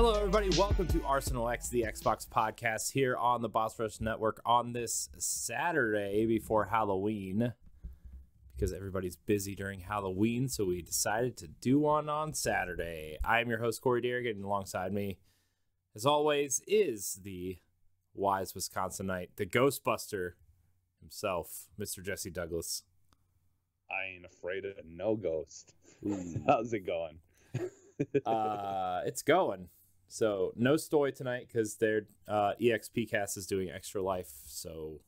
Hello, everybody. Welcome to Arsenal X, the Xbox podcast here on the Boss Rush Network on this Saturday before Halloween, because everybody's busy during Halloween, so we decided to do one on Saturday. I am your host, Corey Derrick, and alongside me, as always, is the wise Wisconsinite, the Ghostbuster himself, Mr. Jesse Douglas. I ain't afraid of no ghost. How's it going? It's going. So no Stoy tonight because their EXP cast is doing Extra Life. So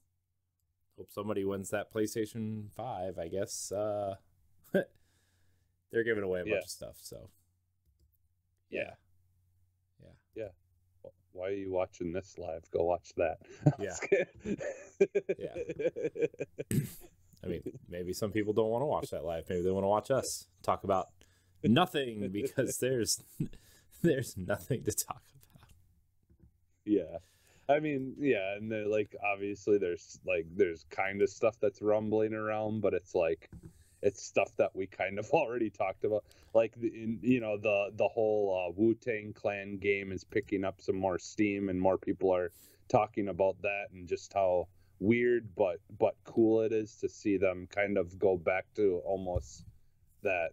hope somebody wins that PlayStation 5, I guess. They're giving away a bunch of stuff. So yeah. Why are you watching this live? Go watch that. Yeah. I mean, maybe some people don't want to watch that live. Maybe they want to watch us talk about nothing because there's nothing to talk about. Yeah. I mean, yeah, and obviously there's kind of stuff that's rumbling around, but it's stuff that we kind of already talked about. The whole Wu-Tang Clan game is picking up some more steam, and more people are talking about that, and just how weird but cool it is to see them kind of go back to almost that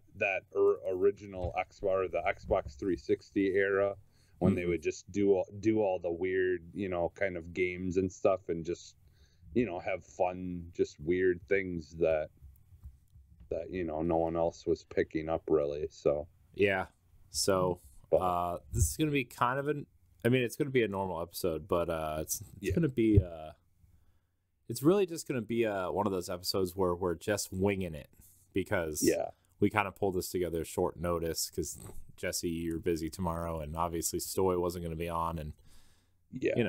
original Xbox, or the Xbox 360 era, when they would just do all the weird, kind of games and stuff, and just, have fun, just weird things that no one else was picking up really. So yeah. So this is gonna be kind of it's gonna be a normal episode, but it's gonna be it's really just gonna be one of those episodes where we're just winging it, because we kind of pulled this together at short notice because Jesse, you're busy tomorrow, and obviously Stoy wasn't going to be on, and I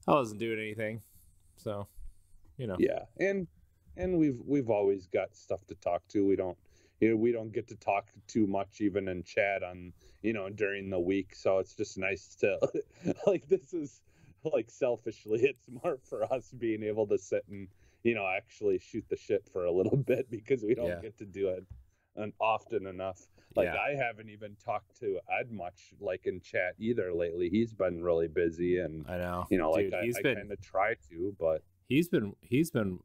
wasn't doing anything, so and we've always got stuff to talk to. We don't get to talk too much even in chat on during the week, so it's just nice to this is selfishly, it's more for us being able to sit and actually shoot the shit for a little bit, because we don't get to do it often enough. I haven't even talked to Ed much in chat either lately. He's been really busy, and I know, Dude, I kind of try to, but he's been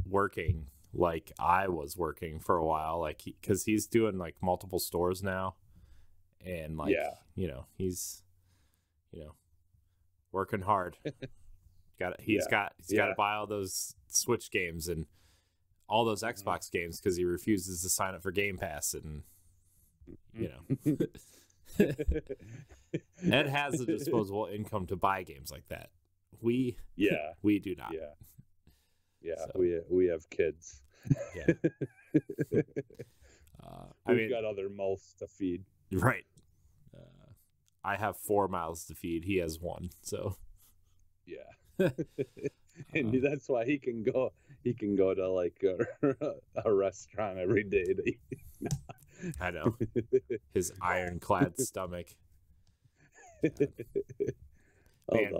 working like I was working for a while, because he's doing multiple stores now, and he's working hard. He's got to buy all those Switch games and all those Xbox games, because he refuses to sign up for Game Pass, and Ed has the disposable income to buy games like that. We do not. So, we have kids. We've got other mouths to feed. Right. I have 4 mouths to feed. He has 1. So and that's why he can go to a restaurant every day to eat. I know. His ironclad stomach. Man,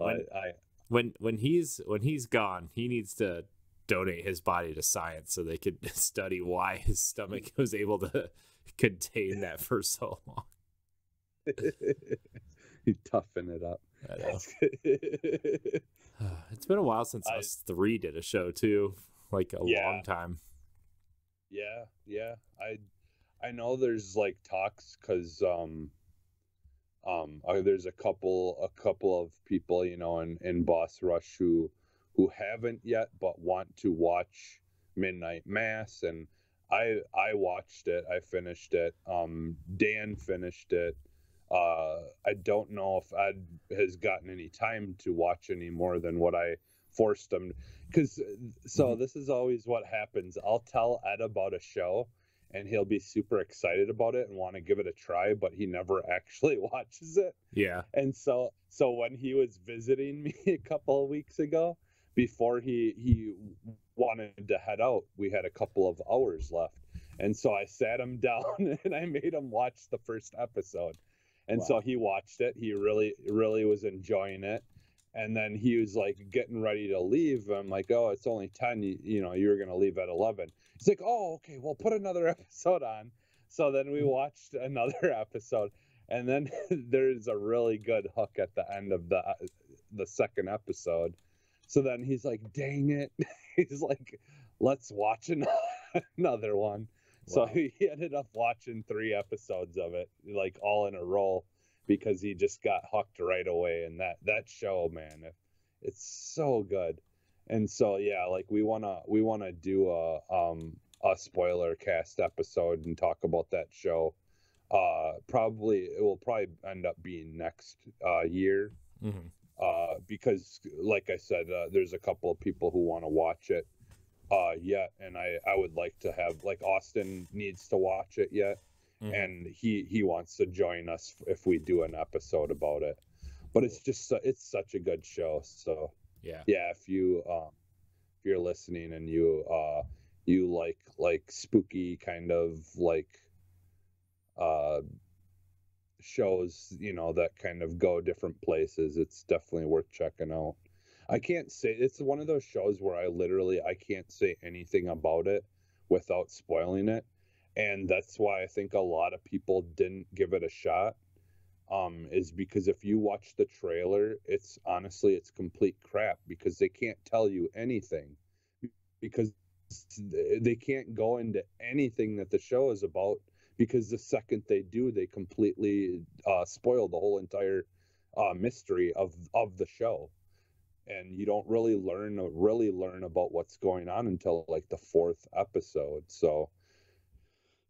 when he's gone, he needs to donate his body to science so they could study why his stomach was able to contain that for so long. You toughen it up. I know. It's been a while since us 3 did a show too, long time. I know there's talks, because there's a couple of people in Boss Rush who haven't yet but want to watch Midnight Mass, and I watched it. I finished it. Dan finished it. I don't know if Ed has gotten any time to watch any more than what I forced him, because this is always what happens. I'll tell Ed about a show, and he'll be super excited about it and want to give it a try, but he never actually watches it. Yeah. And so when he was visiting me a couple of weeks ago, before he wanted to head out, we had a couple of hours left, and so I sat him down and I made him watch the first episode. And so he watched it. He really, really was enjoying it. And then he was getting ready to leave. I'm like, oh, it's only 10. You were going to leave at 11. He's like, oh, okay, well, put another episode on. So then we watched another episode. And then there's a really good hook at the end of the second episode. So then he's like, dang it. He's like, let's watch another one. Wow. So he ended up watching 3 episodes of it, like all in a row, because he just got hooked right away. And that show, man, it's so good. And so, yeah, like we wanna do a spoiler cast episode and talk about that show. It will probably end up being next year. Mm-hmm. Because like I said, there's a couple of people who want to watch it yet, and I would like to have, like, Austin needs to watch it yet. Mm-hmm. And he wants to join us if we do an episode about it. But it's just it's such a good show. So yeah, if you're listening and you like spooky kind of like shows, you know, that kind of go different places, it's definitely worth checking out. I can't say, it's one of those shows where I can't say anything about it without spoiling it, and that's why I think a lot of people didn't give it a shot, is because if you watch the trailer, it's complete crap, because they can't tell you anything, because they can't go into anything that the show is about, because the second they do, they completely spoil the whole entire mystery of the show, and you don't really learn about what's going on until like the 4th episode. So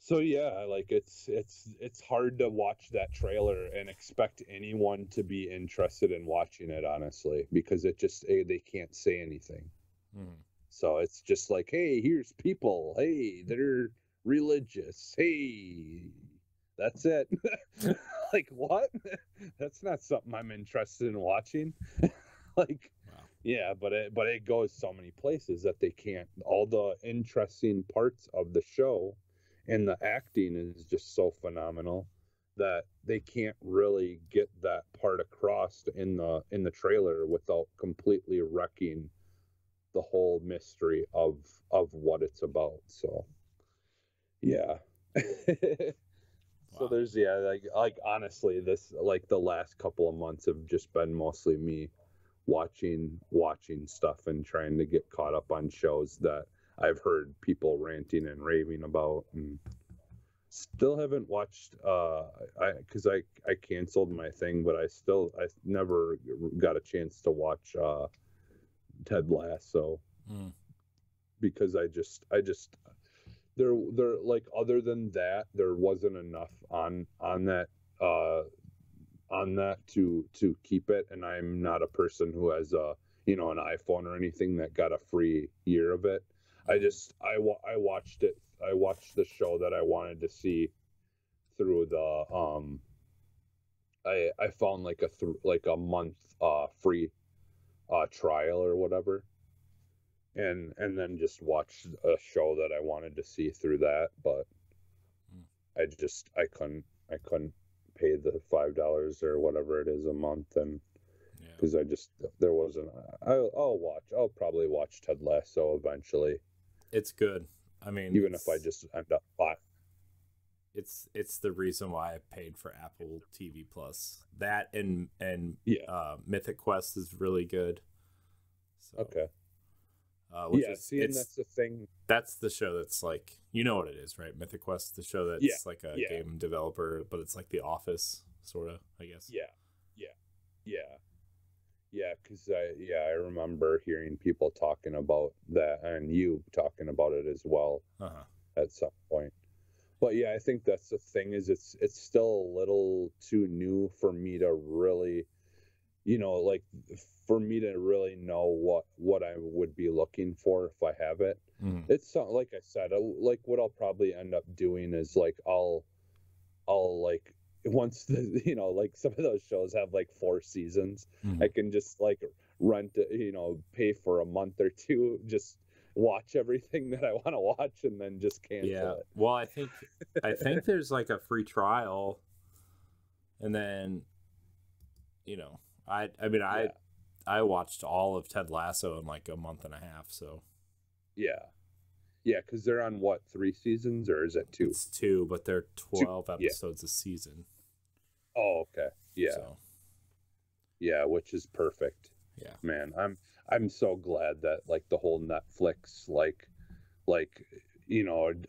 yeah, like it's hard to watch that trailer and expect anyone to be interested in watching it, honestly, because they can't say anything. Mm-hmm. So it's just like, hey, here's people, hey, they're religious, hey, that's it. Like, what? That's not something I'm interested in watching. Like, wow. Yeah, but it goes so many places that they can't, all the interesting parts of the show and the acting is just so phenomenal that they can't really get that part across in the trailer without completely wrecking the whole mystery of what it's about. So yeah. So there's, like honestly, this, like, the last couple of months have just been mostly me watching stuff and trying to get caught up on shows that I've heard people ranting and raving about, and still haven't watched, because I canceled my thing, but I never got a chance to watch Ted Lasso, because I just there like, other than that, there wasn't enough on that to keep it, and I'm not a person who has an iPhone or anything that got a free year of it. I watched it. I watched the show that I wanted to see through the I found like a month free trial or whatever, and then just watched a show that I wanted to see through that, but I couldn't pay the $5 or whatever it is a month, and because there wasn't. I'll probably watch Ted Lasso eventually. It's good. I mean, even if I just end up buying. It's the reason why I paid for Apple TV Plus. That and Mythic Quest is really good. So, okay. That's the thing. That's the show that's like, you know what it is, right? Mythic Quest, the show that's like a game developer, but it's like The Office, sort of, I guess. Yeah, because I remember hearing people talking about that, and you talking about it as well at some point. But yeah, I think that's the thing, is it's still a little too new for me to really, for me to really know what I would be looking for if I have it. It's like I said, like, what I'll probably end up doing is, like, I'll like, once like some of those shows have like 4 seasons, I can just like rent, pay for a month or two, just watch everything that I want to watch, and then just cancel it. Well, I think there's like a free trial, and then I watched all of Ted Lasso in like a month and a half. So because they're on what, 3 seasons, or is it 2? It's 2, but they're 12 episodes a season. Oh, okay. Yeah. So, yeah, which is perfect. yeah. Man, I'm so glad that like the whole Netflix like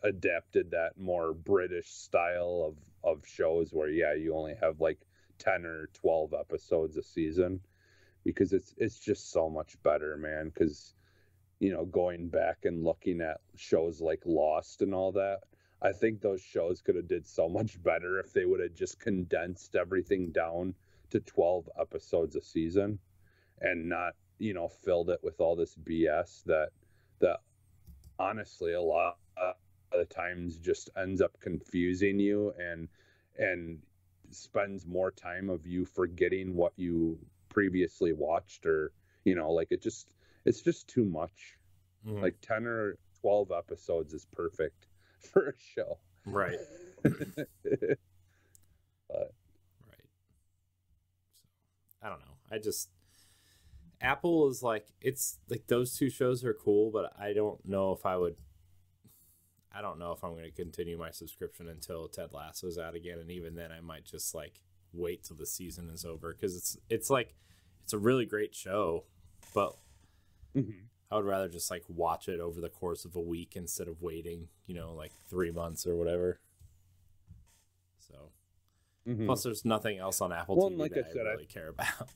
adapted that more British style of shows where you only have like 10 or 12 episodes a season, because it's just so much better, man. Because going back and looking at shows like Lost and all that, I think those shows could have did so much better if they would have just condensed everything down to 12 episodes a season, and not filled it with all this BS that honestly a lot of the times just ends up confusing you, and spends more time of you forgetting what you previously watched, or like it's just too much. Mm-hmm. Like 10 or 12 episodes is perfect for a show, Right. but Right. So, I don't know. Apple is like, it's like those two shows are cool, but I don't know if I'm going to continue my subscription until Ted Lasso's out again. And even then I might just like wait till the season is over. Cause it's a really great show, but I would rather just like watch it over the course of a week instead of waiting, like 3 months or whatever. So plus there's nothing else on Apple TV like that I said, I really care about.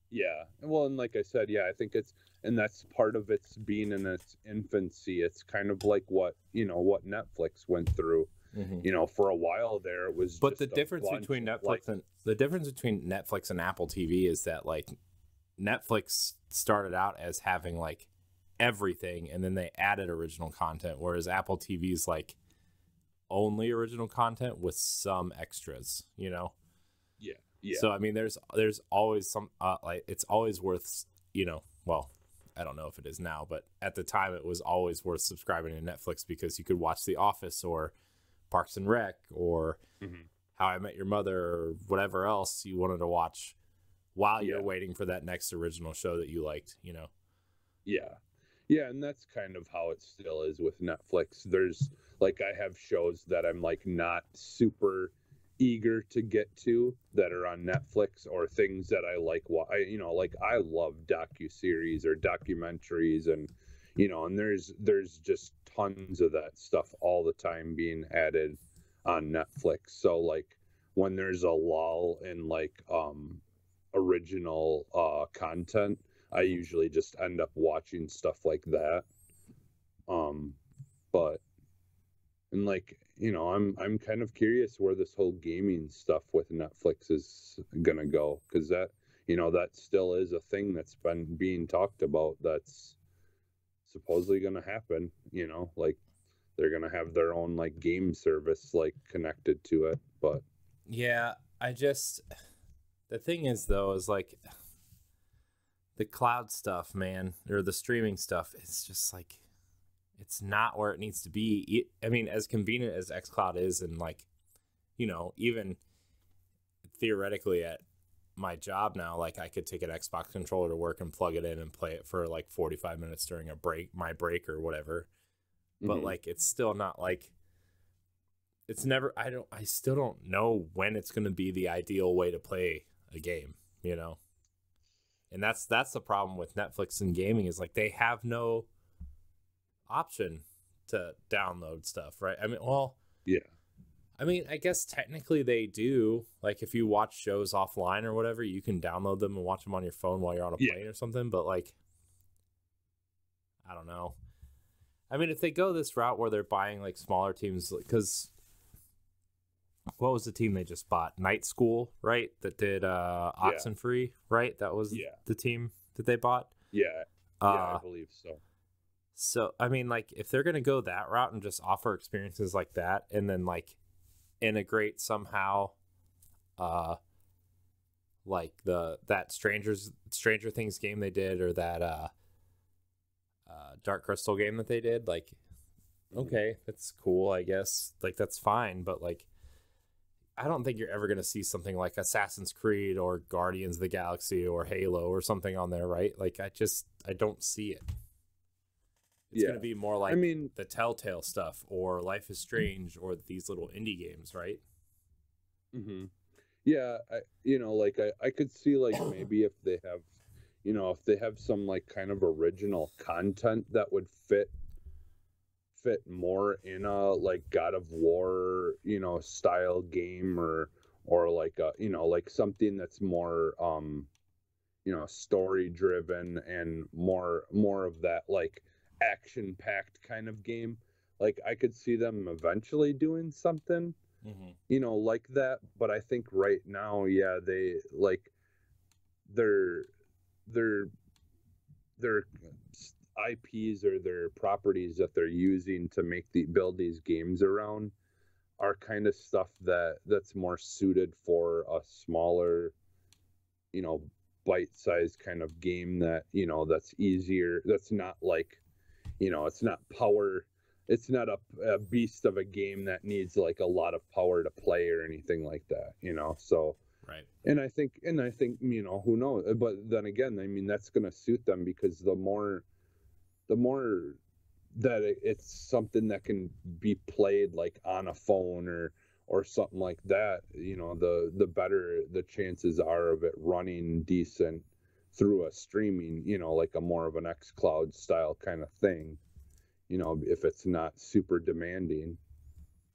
Yeah. Well, and like I said, I think and that's part of its being in its infancy. It's kind of like what Netflix went through. For a while there, it was. But the difference between Netflix and Apple TV is that like Netflix started out as having like everything, and then they added original content, whereas Apple TV is like only original content with some extras. Yeah. Yeah. So I mean, there's always some like it's always worth well, I don't know if it is now, but at the time it was always worth subscribing to Netflix because you could watch The Office or Parks and Rec or How I Met Your Mother or whatever else you wanted to watch while you're waiting for that next original show that you liked. Yeah, and that's kind of how it still is with Netflix. There's like I have shows that I'm like not super eager to get to that are on Netflix, or things that I like. Like I love docuseries or documentaries, and and there's just tons of that stuff all the time being added on Netflix. So like when there's a lull in like original content, I usually just end up watching stuff like that. But and like I'm kind of curious where this whole gaming stuff with Netflix is gonna go, because that that still is a thing that's been being talked about. That's supposedly gonna happen. Like they're gonna have their own like game service like connected to it. But yeah, the thing is though is like the cloud stuff, man, or the streaming stuff. It's just like, it's not where it needs to be. I mean, as convenient as xCloud is, and like, even theoretically at my job now, like I could take an Xbox controller to work and plug it in and play it for like 45 minutes during my break or whatever. But like, it's still not like, it's never, I still don't know when it's going to be the ideal way to play a game, And that's the problem with Netflix and gaming, is like they have no option to download stuff, right? I mean, well, yeah. I mean, I guess technically they do. Like if you watch shows offline or whatever, you can download them and watch them on your phone while you're on a plane or something. But like, I don't know. I mean, if they go this route where they're buying like smaller teams, because what was the team they just bought? Night School, right? That did Oxenfree, right? That was the team that they bought. Yeah, I believe so. So, I mean, like, if they're going to go that route and just offer experiences like that, and then, like, integrate somehow, like, that Stranger Things game they did, or that Dark Crystal game that they did, like, okay, that's cool, I guess. Like, that's fine, but, like, I don't think you're ever going to see something like Assassin's Creed or Guardians of the Galaxy or Halo or something on there, right? Like, I don't see it. It's going to be more like the Telltale stuff or Life is Strange or these little indie games, right? Mm-hmm. Yeah, like I could see like maybe if they have, if they have some like kind of original content that would fit more in a like God of War, style game, or like like something that's more story driven and more of that like action packed kind of game. Like I could see them eventually doing something like that, but I think right now, yeah, they like their their their IPs or their properties that they're using to build these games around are kind of stuff that's more suited for a smaller, you know, bite-sized kind of game that, that's easier. That's not like, it's not power. It's not a beast of a game that needs like a lot of power to play or anything like that, So, Right. and I think, who knows? But then again, I mean, that's going to suit them because the more that it's something that can be played like on a phone or something like that, the better the chances are of it running decent through a streaming, like a more of an xCloud style kind of thing, if it's not super demanding,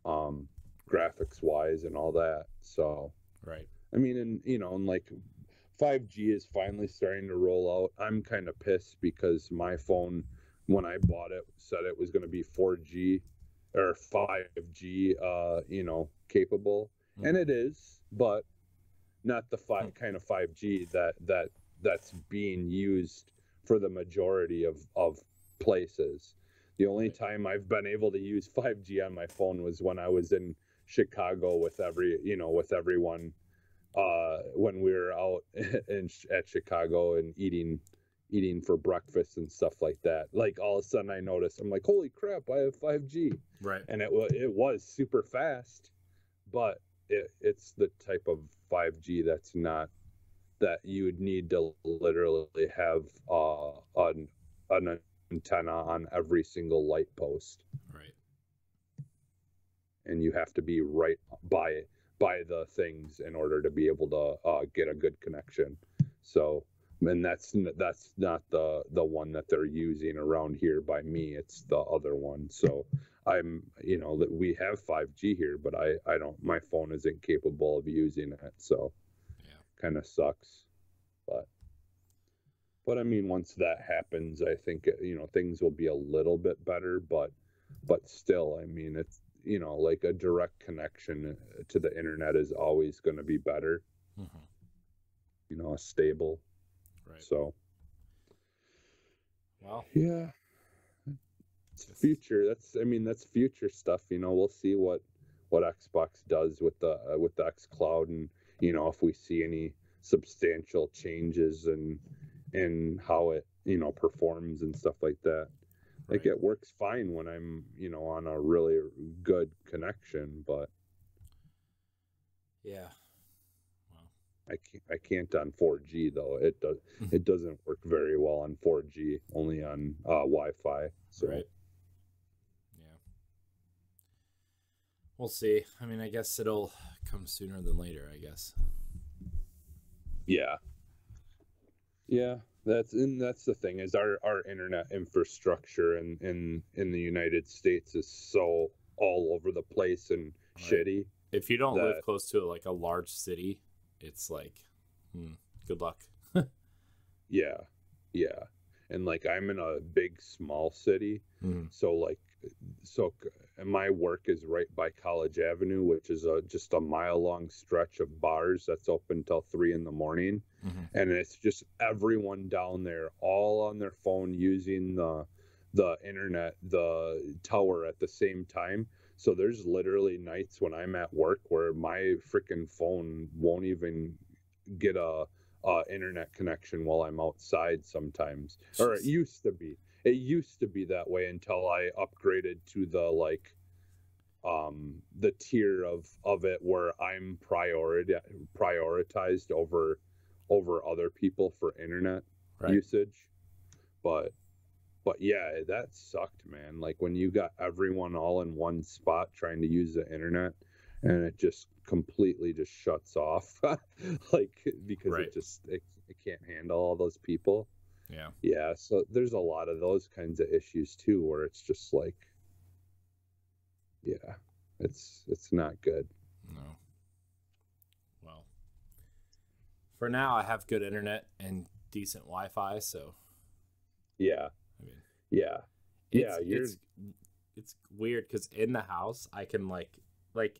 graphics wise and all that. So, Right. I mean, and like 5G is finally starting to roll out. I'm kind of pissed because my phone, when I bought it, said it was going to be 4G or 5G, capable, and it is, but not the kind of 5G that's being used for the majority of places. The only time I've been able to use 5G on my phone was when I was in Chicago with everyone, when we were out at Chicago and eating for breakfast and stuff like that. Like all of a sudden I noticed, I'm like, holy crap, I have 5G. Right. And it was super fast, but it's the type of 5G that's not, that you would need to literally have an antenna on every single light post. Right. And you have to be right by the things in order to be able to get a good connection. So, and that's not the one that they're using around here by me. It's the other one. So I'm, that we have 5G here, but I don't, my phone isn't capable of using it. So Yeah, kind of sucks. But I mean, once that happens, I think, things will be a little bit better, but still, I mean, it's, like a direct connection to the internet is always going to be better, stable. right. So, Well, yeah, it's future. That's future stuff. We'll see what Xbox does with the xCloud, and if we see any substantial changes and how it performs and stuff like that. Like it works fine when I'm on a really good connection, but yeah, I can't on 4G though. It doesn't work very well on 4G, only on Wi-Fi. So right. Yeah, we'll see. I mean, I guess it'll come sooner than later, I guess. yeah, that's the thing, is our internet infrastructure in the United States is so all over the place and shitty. If you don't live close to like a large city, it's like, good luck. Yeah. And like I'm in a big small city, so and my work is right by College Avenue, which is just a mile long stretch of bars that's open till 3 a.m, and it's just everyone down there all on their phone using the internet, the tower at the same time. So there's literally nights when I'm at work where my freaking phone won't even get a internet connection while I'm outside sometimes. Jeez. Or it used to be. It used to be that way until I upgraded to the tier of it where I'm prioritized over other people for internet usage. But yeah, that sucked, man. Like when you got everyone all in one spot trying to use the internet, and it just completely just shuts off, like, because Right. it can't handle all those people. Yeah. Yeah, so there's a lot of those kinds of issues too, where it's just like, yeah, it's not good. No. Well, for now, I have good internet and decent Wi-Fi, so Yeah, I mean, yeah, yeah. it's weird because in the house I can like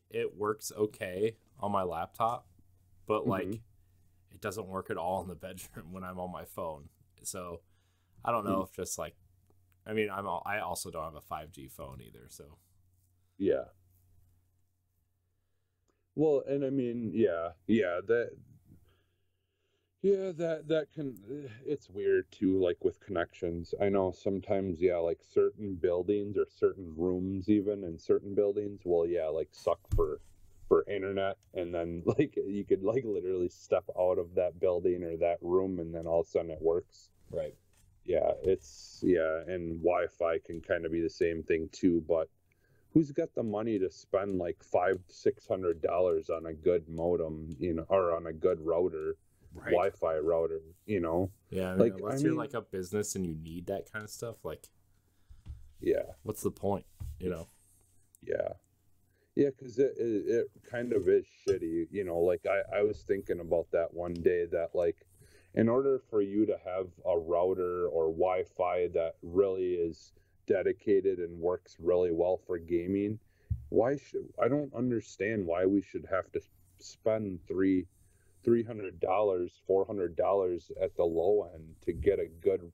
it works okay on my laptop, but like it doesn't work at all in the bedroom when I'm on my phone. So I don't know if just like, I mean, I also don't have a 5G phone either, so Yeah. Well, and I mean, that can, it's weird too, like with connections. I know sometimes, like certain buildings or certain rooms, even in certain buildings, will, like suck for internet, and then like you could like literally step out of that building or that room, and then all of a sudden it works. right. Yeah, and Wi-Fi can kind of be the same thing too, but who's got the money to spend like $500-600 on a good modem, or on a good router, Right. Wi-Fi router, Yeah, I mean, like, unless you're like a business and you need that kind of stuff, like, yeah, what's the point, yeah, because it kind of is shitty, like I was thinking about that one day, that like, in order for you to have a router or Wi-Fi that really is dedicated and works really well for gaming, I don't understand why we should have to spend $300, $400 at the low end to get a good,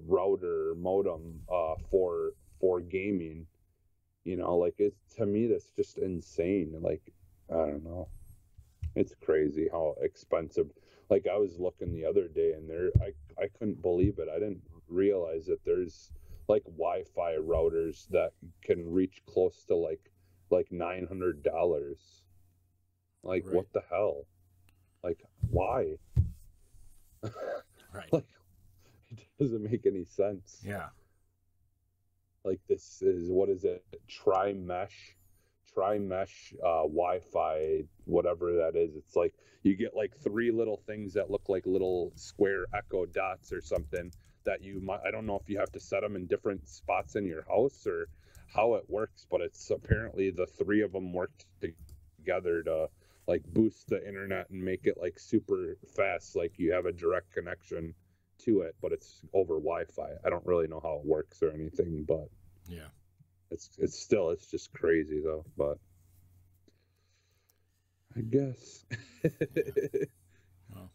router modem for gaming. Like, to me that's just insane. Like, I don't know. It's crazy how expensive. Like, I was looking the other day, and I couldn't believe it. I didn't realize that there's like Wi-Fi routers that can reach close to like $900. Like, Right. what the hell? Like, why? Right. Like, it doesn't make any sense. Yeah. Like, this is, what is it? Tri-mesh Wi-Fi, whatever that is. It's like you get like 3 little things that look like little square echo dots or something, that I don't know if you have to set them in different spots in your house or how it works, but it's apparently the 3 of them work together to like boost the internet and make it like super fast, like you have a direct connection to it, but it's over Wi-Fi. I don't really know how it works or anything, but Yeah. it's just crazy though. But I guess Well,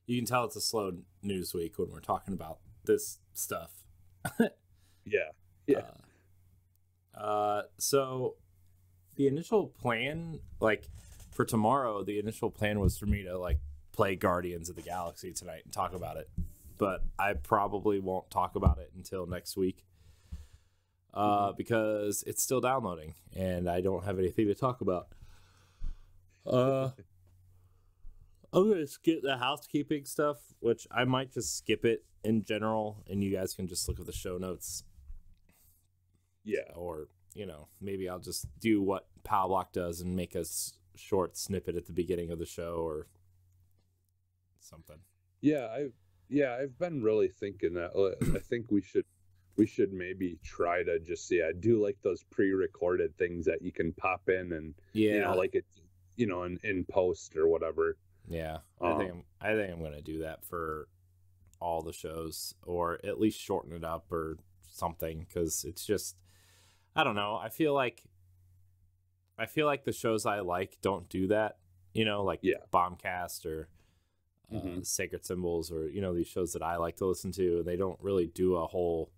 you can tell it's a slow news week when we're talking about this stuff. yeah. So the initial plan, like for tomorrow, the initial plan was for me to like play Guardians of the Galaxy tonight and talk about it, but I probably won't talk about it until next week. Because it's still downloading and I don't have anything to talk about. I'm gonna skip the housekeeping stuff, which I might just skip it in general, and you guys can just look at the show notes. Yeah. Or, maybe I'll just do what Pow Block does and make a short snippet at the beginning of the show or something. Yeah, I've been really thinking that I think we should maybe try to just do like those pre-recorded things that you can pop in and like it in post or whatever. Yeah, I think I'm gonna do that for all the shows, or at least shorten it up or something, because it's just, I don't know. I feel like the shows I like don't do that. Like Bombcast or Sacred Symbols, or these shows that I like to listen to, and they don't really do a whole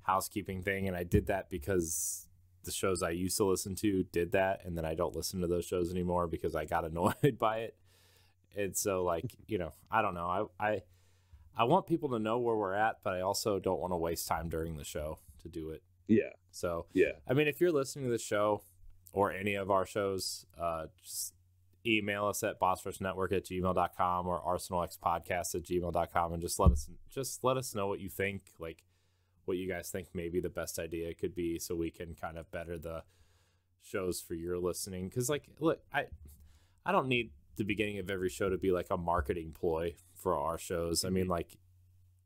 housekeeping thing. And I did that because the shows I used to listen to did that, and then I don't listen to those shows anymore because I got annoyed by it. And so, like, I don't know. I want people to know where we're at, but I also don't want to waste time during the show to do it. Yeah. So, yeah. I mean, if you're listening to the show or any of our shows, just email us at bossrushnetwork@gmail.com or arsenalxpodcast@gmail.com, and just let us know what you think, like what you guys think maybe the best idea could be, so we can kind of better the shows for your listening. Because, like, look, I don't need the beginning of every show to be like a marketing ploy for our shows. I mean, like,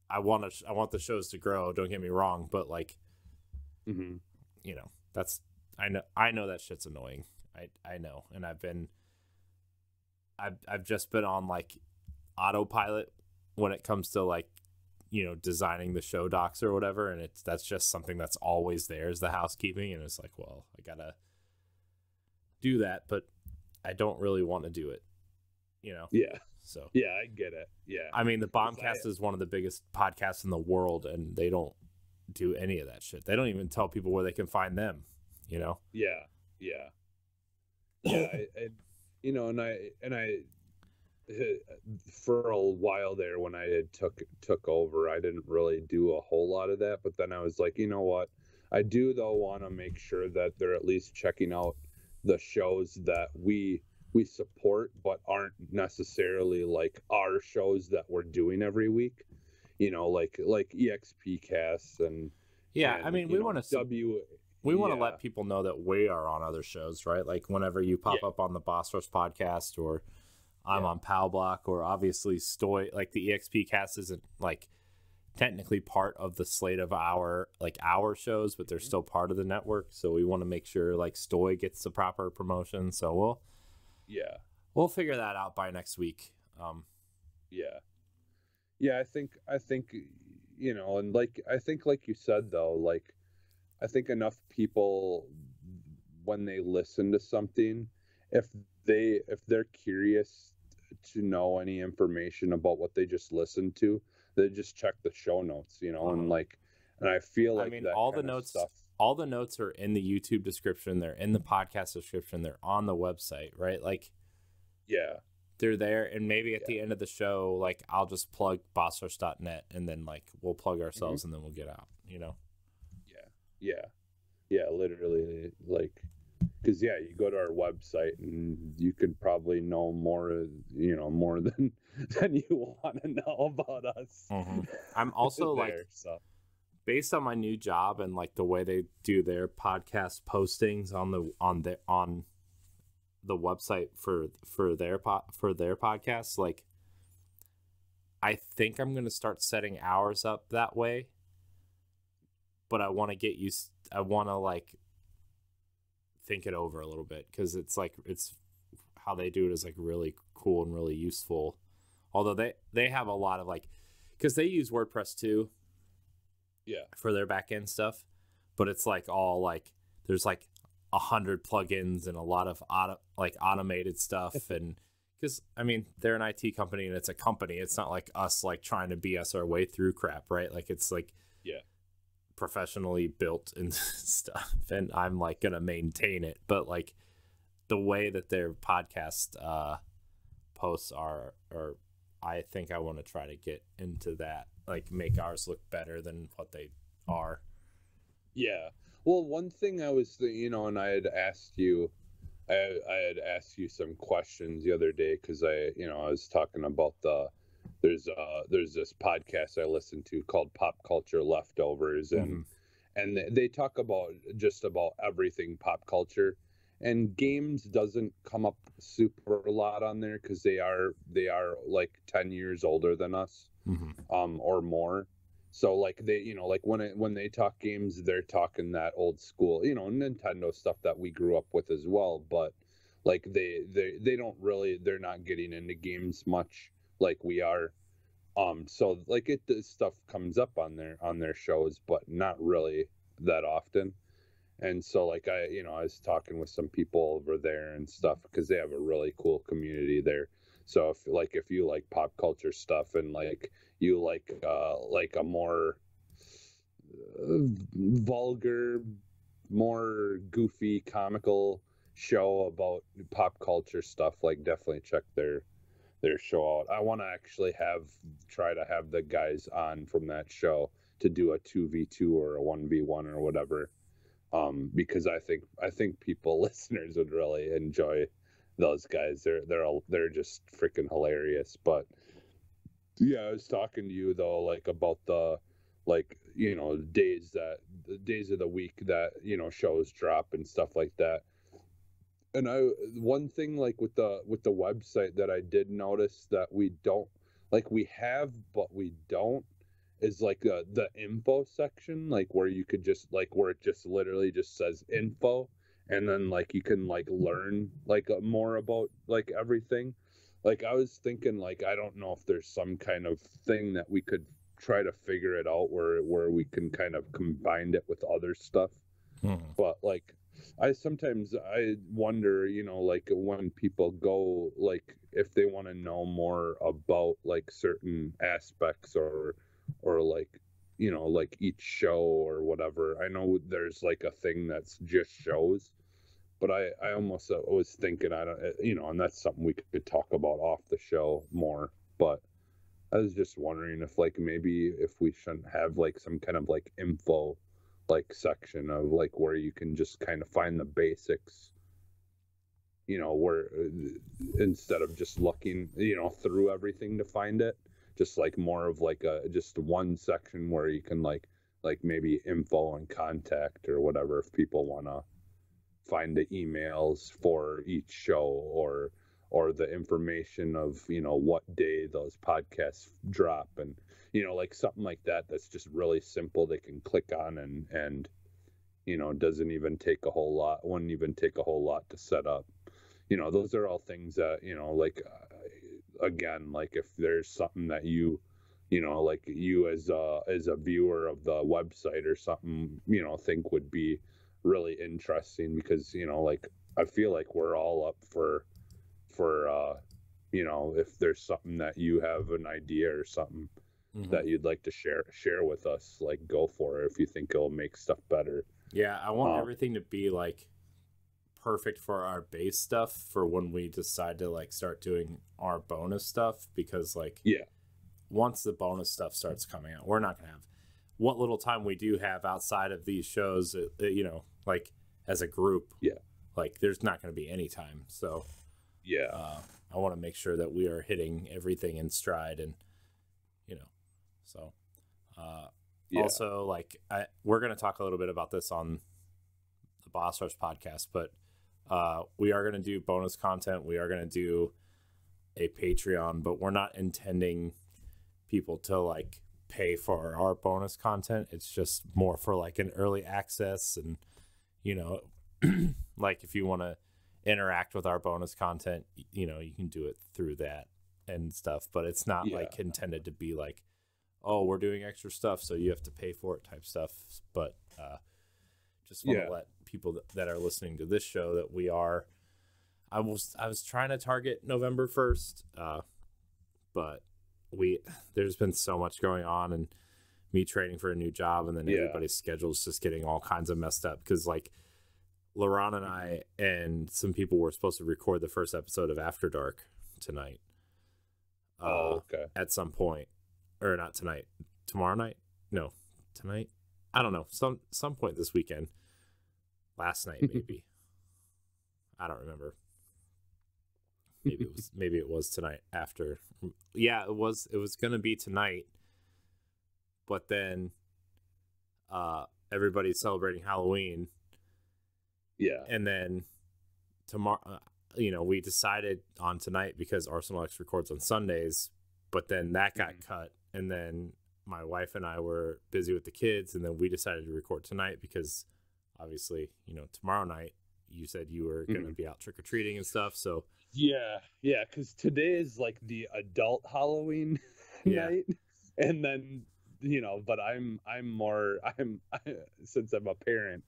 I want the shows to grow. Don't get me wrong, but like, you know, I know that shit's annoying. I know, and I've just been on like autopilot when it comes to like, you know, designing the show docs or whatever, and that's just something that's always there is the housekeeping, and it's like, well, I gotta do that, but I don't really want to do it, you know. Yeah. So yeah, I get it. Yeah. I mean, the Bombcast is one of the biggest podcasts in the world, and they don't do any of that shit. They don't even tell people where they can find them, you know. Yeah. I you know, and I for a while there when I had took over, I didn't really do a whole lot of that, but then I was like, you know what, I do though want to make sure that they're at least checking out the shows that we support but aren't necessarily like our shows that we're doing every week, you know, like EXP casts and I mean, we want to let people know that we are on other shows, right? Like whenever you pop up on the Boss Rush podcast, or I'm on Pow Block, or obviously Stoy, like the EXP cast isn't like technically part of the slate of our shows, but they're still part of the network. So we want to make sure like Stoy gets the proper promotion. So we'll figure that out by next week. I think, you know, and like, I think like you said though, like, I think enough people, when they listen to something, if they're curious to know any information about what they just listened to, they just check the show notes, you know, and like, and I feel like, I mean, all the notes are in the YouTube description. They're in the podcast description. They're on the website, right? Like, they're there. And maybe at the end of the show, like I'll just plug bossrush.net, and then like we'll plug ourselves and then we'll get out, you know? Literally, like, because you go to our website and you could probably know more, you know, more than you want to know about us. I'm also based on my new job and like the way they do their podcast postings on the website for their podcasts, like I think I'm gonna start setting hours up that way. But I want to like think it over a little bit, because it's how they do it is like really cool and really useful. Although they have a lot of like, because they use WordPress too, for their back end stuff, but it's like all like there's like 100 plugins and a lot of automated stuff. And because I mean they're an IT company and it's a company, it's not like us like trying to BS our way through crap, right? Like it's like professionally built and stuff, and I'm like gonna maintain it, but like the way that their podcast posts are, or I think I want to try to get into that, like make ours look better than what they are. Well, one thing I was, you know, and I had asked you some questions the other day, because I was talking about there's this podcast I listen to called Pop Culture Leftovers, and they talk about just about everything pop culture, and games doesn't come up super a lot on there because they are like 10 years older than us, or more. So like they, you know, like when they talk games, they're talking that old school, you know, Nintendo stuff that we grew up with as well, but like they don't really, they're not getting into games much like we are. So like stuff comes up on their shows, but not really that often. And so like I was talking with some people over there and stuff, because they have a really cool community there. So if you like pop culture stuff, and like you like a more vulgar, more goofy, comical show about pop culture stuff, like definitely check their show out. I want to actually try to have the guys on from that show to do a 2v2 or a 1v1 or whatever, because I think people listeners would really enjoy those guys. They're just freaking hilarious. But I was talking to you though, like about the, like, you know, days of the week that, you know, shows drop and stuff like that. And one thing like with the website that I did notice that we don't, like we have but we don't, is like the info section, like where you could just like where it just literally just says info, and then like you can like learn like more about like everything. Like I was thinking, like I don't know if there's some kind of thing that we could try to figure it out where we can kind of combine it with other stuff. But like I wonder, you know, like when people go, like if they want to know more about like certain aspects or like, you know, like each show or whatever. I know there's like a thing that's just shows, but I almost was thinking, I don't, you know, and that's something we could talk about off the show more. But I was just wondering if like maybe if we shouldn't have like some kind of like info like section of like where you can just kind of find the basics, you know, where instead of just looking, you know, through everything to find it, just like more of like a just one section where you can like maybe info and contact or whatever if people want to find the emails for each show or the information of, you know, what day those podcasts drop, and you know, like something like that that's just really simple they can click on, and you know, doesn't even take a whole lot, wouldn't even take a whole lot to set up. You know, those are all things that, you know, like again, like if there's something that you know, like you as a viewer of the website or something, you know, think would be really interesting, because you know, like I feel like we're all up for you know, if there's something that you have an idea or something that you'd like to share with us, like go for it if you think it'll make stuff better. Yeah, I want everything to be like perfect for our base stuff for when we decide to like start doing our bonus stuff, because like once the bonus stuff starts coming out, we're not gonna have what little time we do have outside of these shows, you know, like as a group, like there's not going to be any time. So I want to make sure that we are hitting everything in stride, and you know, so also like we're going to talk a little bit about this on the Boss Rush podcast, but we are going to do bonus content. We are going to do a Patreon, but we're not intending people to like pay for our bonus content. It's just more for like an early access, and you know, like if you want to interact with our bonus content, you know, you can do it through that and stuff, but it's not like intended to be like, oh, we're doing extra stuff so you have to pay for it type stuff. But just want to let people that are listening to this show that we are, I was trying to target November 1st, but there's been so much going on, and me training for a new job, and then everybody's schedule's just getting all kinds of messed up, because like LaRon and I and some people were supposed to record the first episode of After Dark tonight. At some point, or not tonight, tomorrow night? No, tonight? I don't know. Some point this weekend. Last night, maybe. I don't remember. Maybe it was tonight after. Yeah, it was going to be tonight. But then everybody's celebrating Halloween. Yeah. And then tomorrow, you know, we decided on tonight because Arsenal X records on Sundays, but then that got cut. And then my wife and I were busy with the kids, and then we decided to record tonight because obviously, you know, tomorrow night you said you were going to be out trick-or-treating and stuff. So yeah, because today is like the adult Halloween night, and then, you know, but I'm since I'm a parent,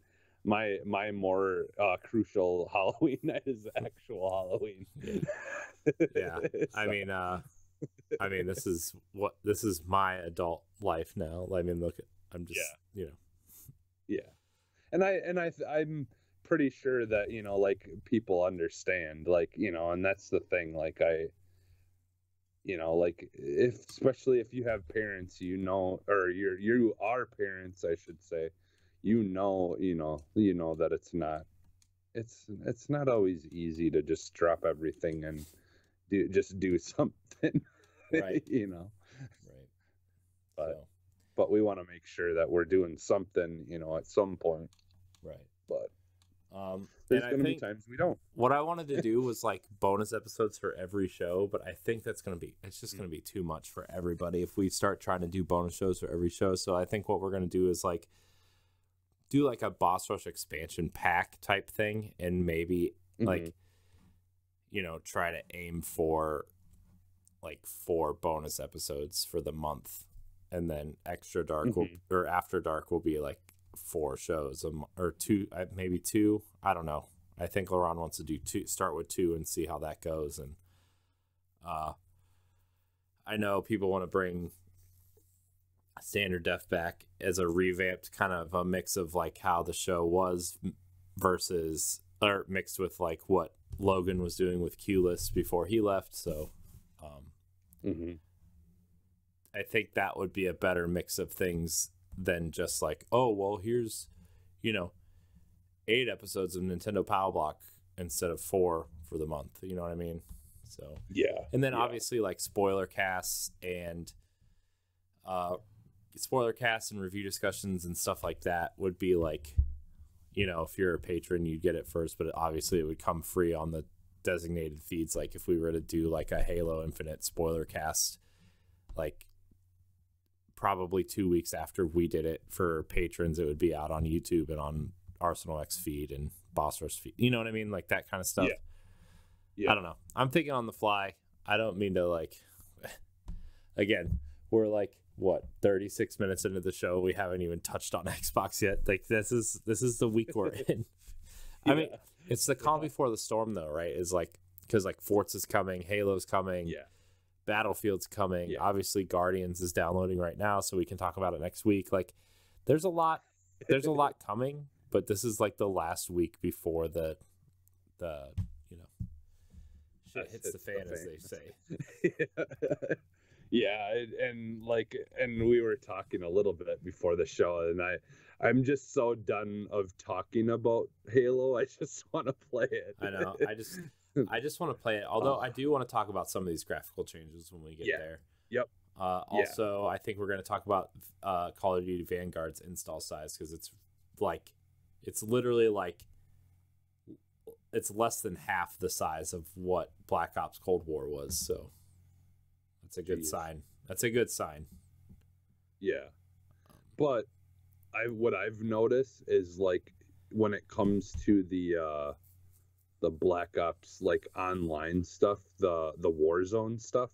my more crucial Halloween night is actual Halloween. So. I mean, this is my adult life now. I mean, look, I'm just, you know. And I'm pretty sure that, you know, like people understand, like, you know, and that's the thing, like you know, like especially if you have parents, you know, or you are parents, I should say, you know that it's not always easy to just drop everything and do something, right? You know, right. But we want to make sure that we're doing something, you know, at some point, right? But There's and going to be times we don't. What I wanted to do was like bonus episodes for every show, but I think it's just going to be too much for everybody if we start trying to do bonus shows for every show. So I think what we're going to do is like do like a Boss Rush expansion pack type thing, and maybe like, you know, try to aim for like 4 bonus episodes for the month, and then Extra Dark or After Dark will be like 4 shows or 2, maybe 2. I don't know. I think Laurent wants to do 2, start with 2 and see how that goes. And I know people want to bring Standard Def back as a revamped kind of a mix of like how the show was versus, or mixed with like what Logan was doing with Q-List before he left. So I think that would be a better mix of things than just like, oh, well, here's, you know, 8 episodes of Nintendo Power Block instead of 4 for the month. You know what I mean? So yeah. And then obviously like spoiler casts and review discussions and stuff like that would be like, you know, if you're a patron, you'd get it first, but obviously it would come free on the designated feeds. Like if we were to do like a Halo Infinite spoiler cast, like probably 2 weeks after we did it for patrons, it would be out on YouTube and on Arsenal X feed and Boss Rush feed. You know what I mean? Like that kind of stuff. Yeah. I don't know. I'm thinking on the fly. I don't mean to like, again, we're like, what, 36 minutes into the show, we haven't even touched on Xbox yet. Like this is the week we're in. I mean, it's the calm before the storm though, right? Is like, because like Forza's coming, Halo's coming, Battlefield's coming, obviously Guardians is downloading right now, so we can talk about it next week. Like there's a lot coming, but this is like the last week before the you know, shit hits the fan, as they say. Yeah, and we were talking a little bit before the show, and I'm just so done of talking about Halo. I just want to play it. I know. I just want to play it. Although I do want to talk about some of these graphical changes when we get there. Yep. Also, I think we're going to talk about Call of Duty Vanguard's install size, because it's literally like it's less than half the size of what Black Ops Cold War was. So that's a good sign. That's a good sign. Yeah. But what I've noticed is like when it comes to the Black Ops like online stuff, the Warzone stuff,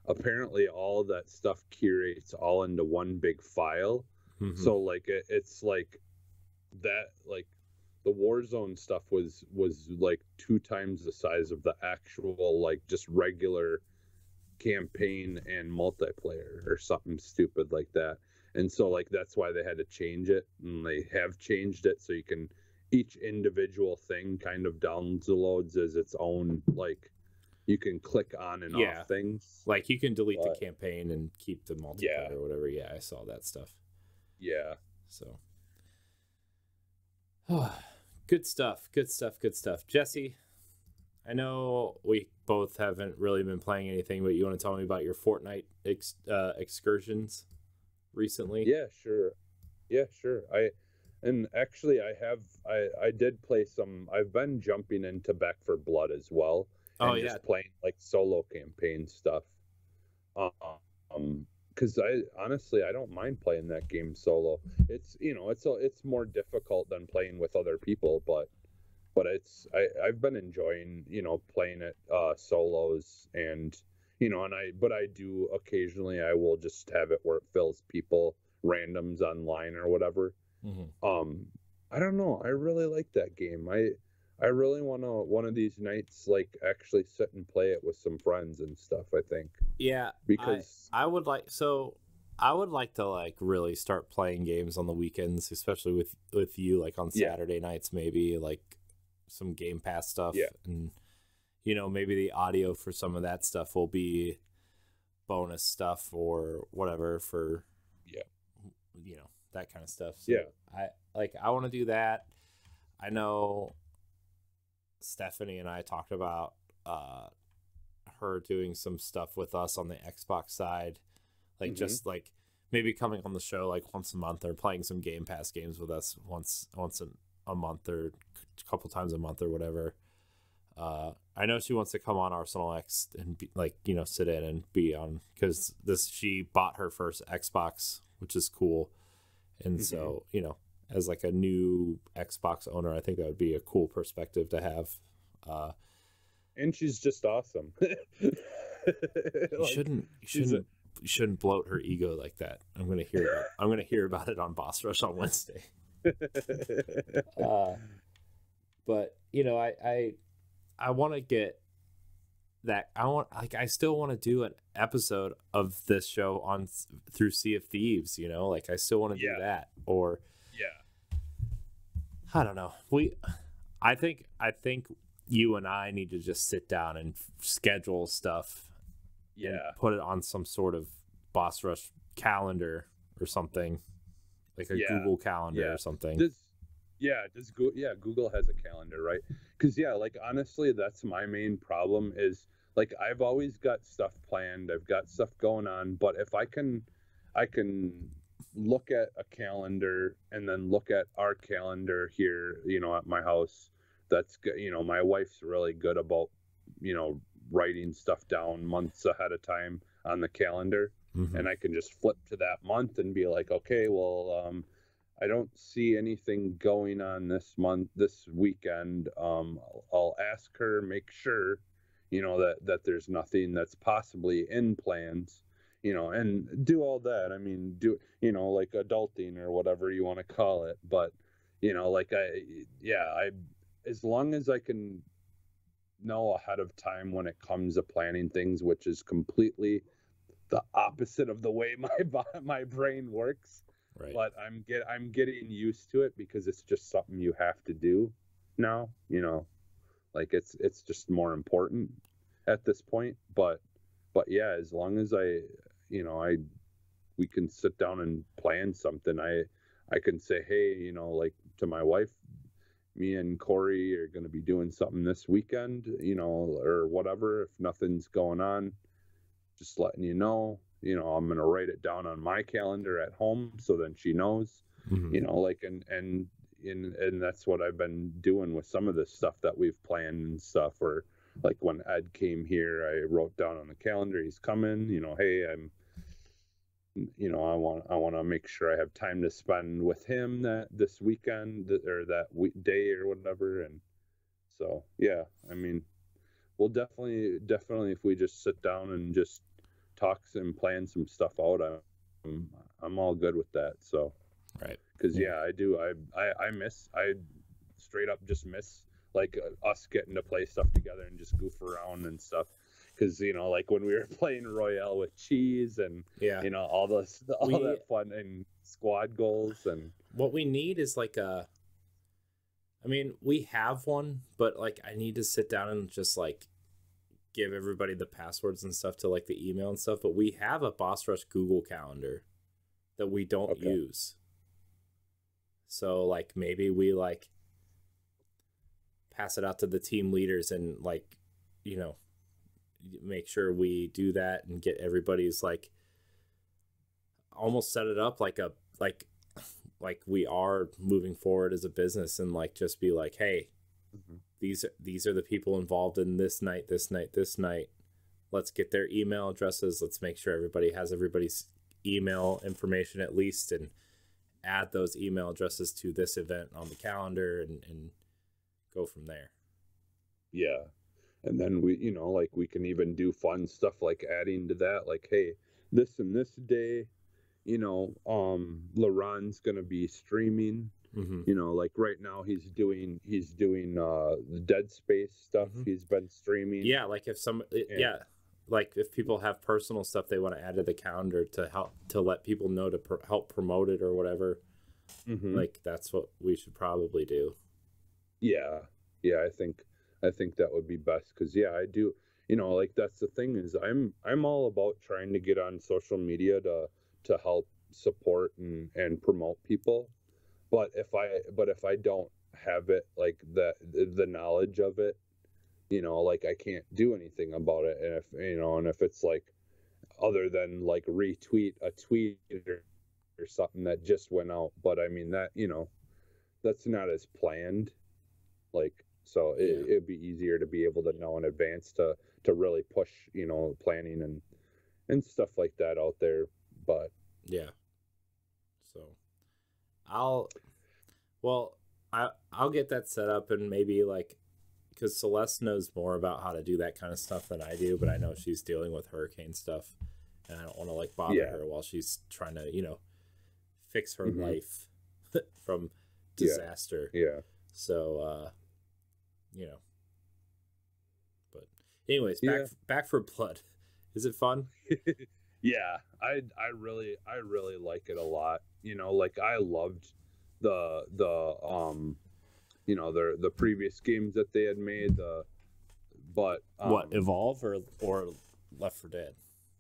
apparently all that stuff curates all into one big file. So like it's like that, like the Warzone stuff was like 2 times the size of the actual like just regular campaign and multiplayer or something stupid like that. And so like that's why they had to change it, and they have changed it so you can, each individual thing kind of downloads as its own, like you can click on and off things. Like you can delete the campaign and keep the multiplayer or whatever. Yeah, I saw that stuff. Yeah. So good stuff. Jesse, I know we both haven't really been playing anything, but you want to tell me about your Fortnite excursions recently? Yeah, sure. I did play some. I've been jumping into Back 4 Blood as well. Just playing like solo campaign stuff. Because I don't mind playing that game solo. It's, you know, it's more difficult than playing with other people, but I've been enjoying, you know, playing it solos, and you know, but I do occasionally, I will just have it where it fills people randoms online or whatever. I don't know, I really like that game. I really want to one of these nights like actually sit and play it with some friends and stuff, I think. Yeah, because I would like to like really start playing games on the weekends, especially with you, like on Saturday nights, maybe like some Game Pass stuff. And you know, maybe the audio for some of that stuff will be bonus stuff or whatever for you know, that kind of stuff. So I want to do that. I know Stephanie and I talked about her doing some stuff with us on the Xbox side, like just like maybe coming on the show like once a month, or playing some Game Pass games with us once a month, or a couple times a month or whatever. I know she wants to come on Arsenal X and be, like, you know, sit in and be on, because she bought her first Xbox, which is cool. And so, you know, as like a new Xbox owner, I think that would be a cool perspective to have. And she's just awesome. You shouldn't bloat her ego like that. I'm gonna hear about it on Boss Rush on Wednesday. But you know, I want to get that. I still want to do an episode of this show on through Sea of Thieves. You know, like I still want to do that. Or I don't know. I think you and I need to just sit down and schedule stuff. And put it on some sort of Boss Rush calendar or something, like a Google calendar or something. Google has a calendar, right? Because like honestly, that's my main problem is like I've always got stuff planned, I've got stuff going on, but if I can look at a calendar and then look at our calendar here, you know, at my house, that's good. You know, my wife's really good about, you know, writing stuff down months ahead of time on the calendar, and I can just flip to that month and be like, okay, well, I don't see anything going on this weekend. I'll ask her, make sure, you know, that there's nothing that's possibly in plans, you know, and do all that. I mean, do, you know, like adulting or whatever you want to call it. But, you know, like I as long as I can know ahead of time when it comes to planning things, which is completely the opposite of the way my brain works. Right. But I'm getting used to it because it's just something you have to do now, you know, like it's just more important at this point. But yeah, as long as we can sit down and plan something, I can say, hey, you know, like to my wife, me and Corey are going to be doing something this weekend, you know, or whatever. If nothing's going on, just letting you know, I'm going to write it down on my calendar at home. So then she knows, you know, like, and that's what I've been doing with some of this stuff that we've planned and stuff. Or like when Ed came here, I wrote down on the calendar, he's coming, you know, hey, I want to make sure I have time to spend with him this weekend or that day or whatever. And so, yeah, I mean, we'll definitely, if we just sit down and just talk and plan some stuff out, I'm all good with that. So, right. Cause I do. I straight up just miss like us getting to play stuff together and just goof around and stuff. Because, you know, like when we were playing Royale with Cheese and, you know, all that fun and squad goals. And what we need is like we have one, but like I need to sit down and just like give everybody the passwords and stuff to like the email and stuff. But we have a Boss Rush Google Calendar that we don't use. So like maybe we like pass it out to the team leaders and like, you know, make sure we do that and get everybody's like almost set it up like we are moving forward as a business, and like just be like, hey, these are the people involved in this night. Let's get their email addresses. Let's make sure everybody has everybody's email information at least, and add those email addresses to this event on the calendar and go from there. Yeah. And then we, you know, like we can even do fun stuff like adding to that, like, hey, this and this day, you know, LaRon's going to be streaming, you know, like right now he's doing the Dead Space stuff. He's been streaming. Yeah. Like if like if people have personal stuff they want to add to the calendar to help, to let people know to help promote it or whatever. Like that's what we should probably do. Yeah. Yeah. I think that would be best. Cause I do, you know, like that's the thing is I'm all about trying to get on social media to help support and promote people. But if I don't have it, like the knowledge of it, you know, like I can't do anything about it. And if, you know, and if it's like, other than like retweet a tweet or something that just went out. But I mean that, you know, that's not as planned. Like, so Yeah. it'd be easier to be able to know in advance to really push, planning and stuff like that out there. But Yeah. So I'll I'll get that set up, and maybe like, because Celeste knows more about how to do that kind of stuff than I do, but I know she's dealing with hurricane stuff, and I don't want to like bother her while she's trying to fix her life from disaster. Yeah. So but anyways, back for Blood. Is it fun? Yeah, I really like it a lot. Like I loved the the previous games that they had made. What, Evolve or Left 4 Dead?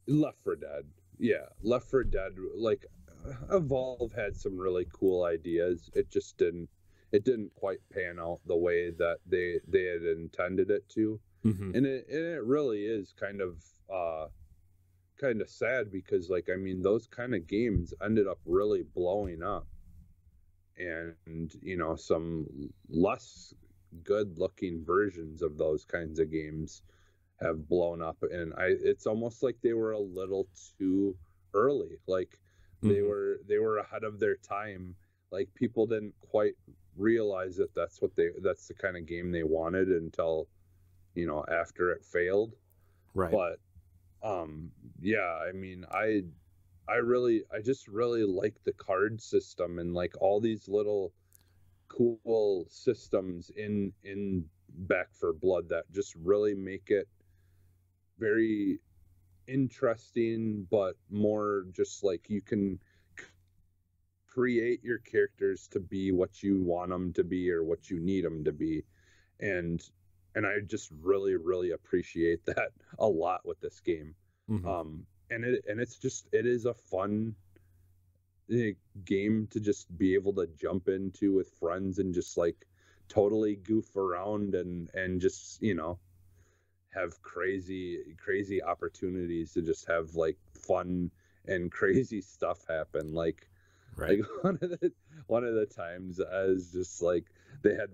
Left 4 Dead. Yeah, Left 4 Dead. Like Evolve had some really cool ideas. It just didn't quite pan out the way that they had intended it to. And it really is kind of sad, because like, I mean, those kind of games ended up really blowing up, and some less good looking versions of those kinds of games have blown up, and it's almost like they were a little too early. Like they were ahead of their time. Like people didn't quite realize that that's the kind of game they wanted until after it failed. Right. But yeah, I mean, I just really like the card system, and like all these little cool systems in Back 4 Blood that just really make it very interesting, but more just like you can create your characters to be what you want them to be or what you need them to be. And I just really appreciate that a lot with this game. And it is a fun game to just be able to jump into with friends and just like totally goof around and just have crazy opportunities to just have like fun and crazy stuff happen. Like right. Like one of the times, as just like they had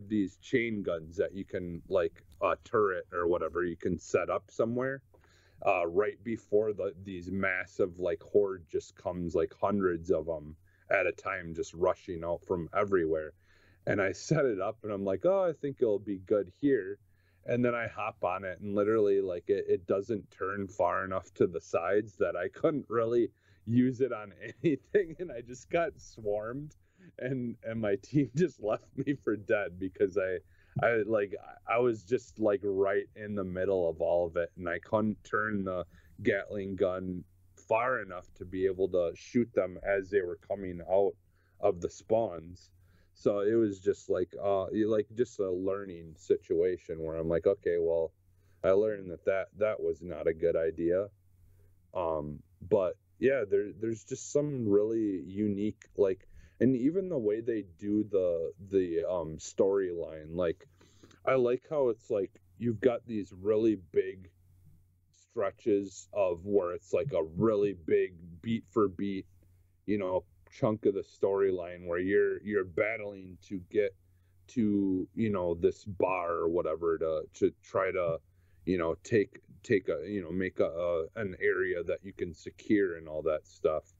these chain guns that you can, like a turret or whatever, you can set up somewhere right before these massive like horde just comes, like hundreds of them at a time, just rushing out from everywhere. And I set it up and I'm like, oh, I think it'll be good here. And then I hop on it and literally like it doesn't turn far enough to the sides that I couldn't really use it on anything, and I just got swarmed, and my team just left me for dead, because I was just like right in the middle of all of it, and I couldn't turn the Gatling gun far enough to be able to shoot them as they were coming out of the spawns. So it was just like just a learning situation where I'm like, okay, well, I learned that was not a good idea. But yeah, there's just some really unique, like, and even the way they do the storyline, like I like how it's like you've got these really big stretches of where it's like a really big beat for beat, chunk of the storyline where you're battling to get to this bar or whatever to try to take a make an area that you can secure and all that stuff.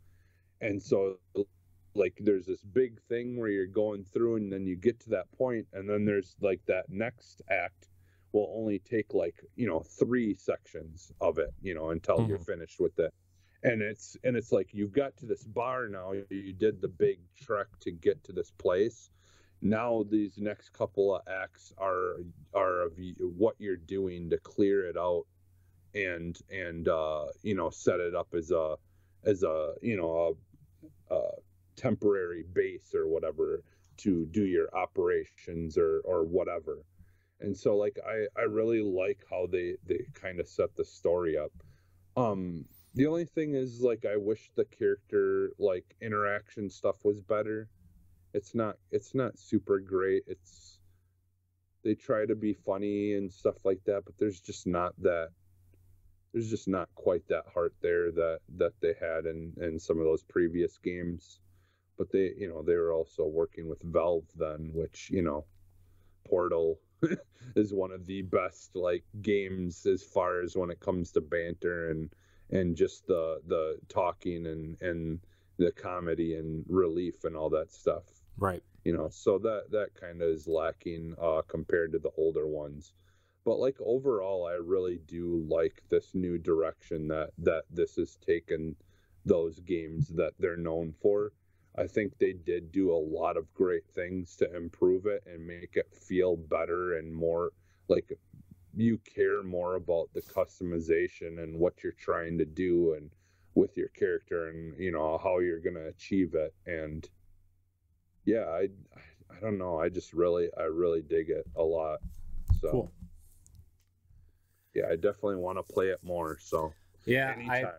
And so like there's this big thing where you're going through, and then you get to that point, and then there's like that next act will only take like 3 sections of it until you're finished with it. And it's like you've got to this bar now, you did the big trek to get to this place. Now these next couple of acts are of what you're doing to clear it out and set it up as a temporary base or whatever to do your operations or whatever. And so like I really like how they kind of set the story up. The only thing is, like, I wish the character like interaction stuff was better. It's not super great. They try to be funny and stuff like that, but there's just not quite that heart there that they had in some of those previous games. But they were also working with Valve then, which Portal is one of the best like games as far as when it comes to banter and just the talking and the comedy and relief and all that stuff. Right. So that kind of is lacking compared to the older ones. But like overall, I really do like this new direction that this has taken those games that they're known for. I think they did do a lot of great things to improve it and make it feel better and more like you care more about the customization and what you're trying to do and with your character and how you're going to achieve it. And yeah, I don't know, I really dig it a lot. So cool. Yeah, I definitely want to play it more. So yeah, anytime.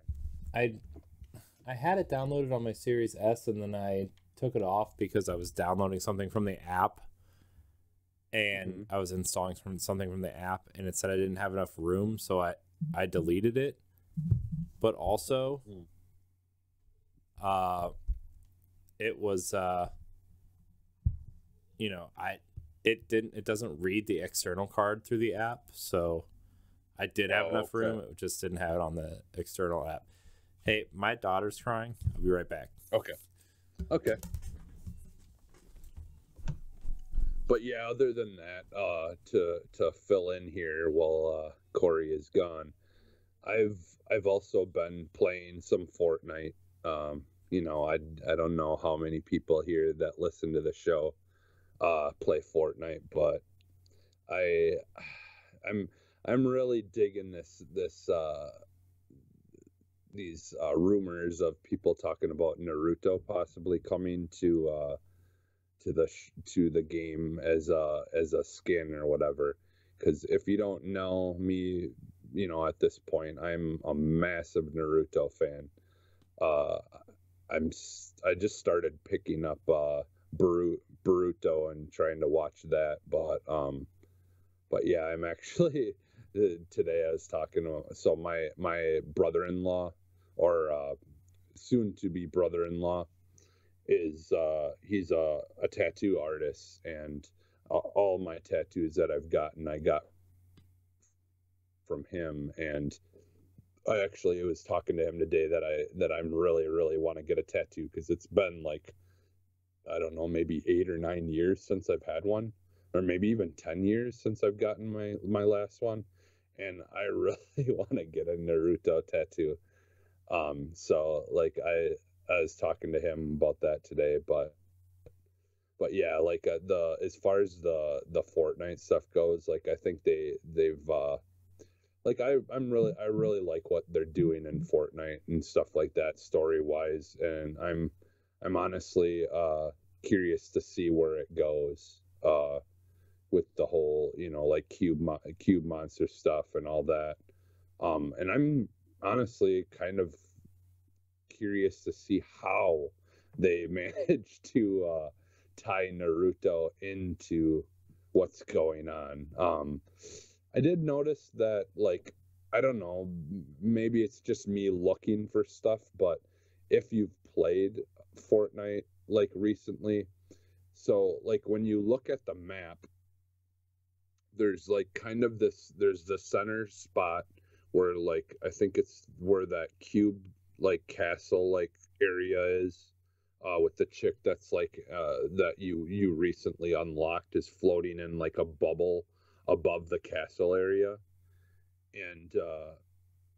I had it downloaded on my Series S, and then I took it off because I was downloading something from the app, and I was installing something from the app, and it said I didn't have enough room, so I deleted it. But also, it was it doesn't read the external card through the app, so I did have enough room. It just didn't have it on the external app. Hey, my daughter's crying. I'll be right back. Okay. But yeah, other than that, to fill in here while Corey is gone, I've also been playing some Fortnite. I don't know how many people here that listen to the show play Fortnite, but I'm really digging these rumors of people talking about Naruto possibly coming to the game as a skin or whatever. Because if you don't know me, at this point, I'm a massive Naruto fan. I just started picking up Boruto and trying to watch that, but yeah, I'm actually today I was talking to my brother-in-law or soon to be brother-in-law is he's a tattoo artist, and all my tattoos that I've gotten I got from him. And I actually was talking to him today that I'm really want to get a tattoo, because it's been like, I don't know, maybe 8 or 9 years since I've had one, or maybe even 10 years since I've gotten my last one, and I really want to get a Naruto tattoo. So like I was talking to him about that today, but yeah, like as far as the Fortnite stuff goes, like I think they've like I really like what they're doing in Fortnite and stuff like that story wise, and I'm honestly curious to see where it goes with the whole like cube monster stuff and all that, and I'm honestly kind of curious to see how they managed to tie Naruto into what's going on. I did notice that, like, I don't know, maybe it's just me looking for stuff, but if you've played Fortnite like recently, so like when you look at the map, there's like kind of there's the center spot where, like, I think it's where that cube like castle like area is, with the chick that's like that you recently unlocked is floating in like a bubble above the castle area. And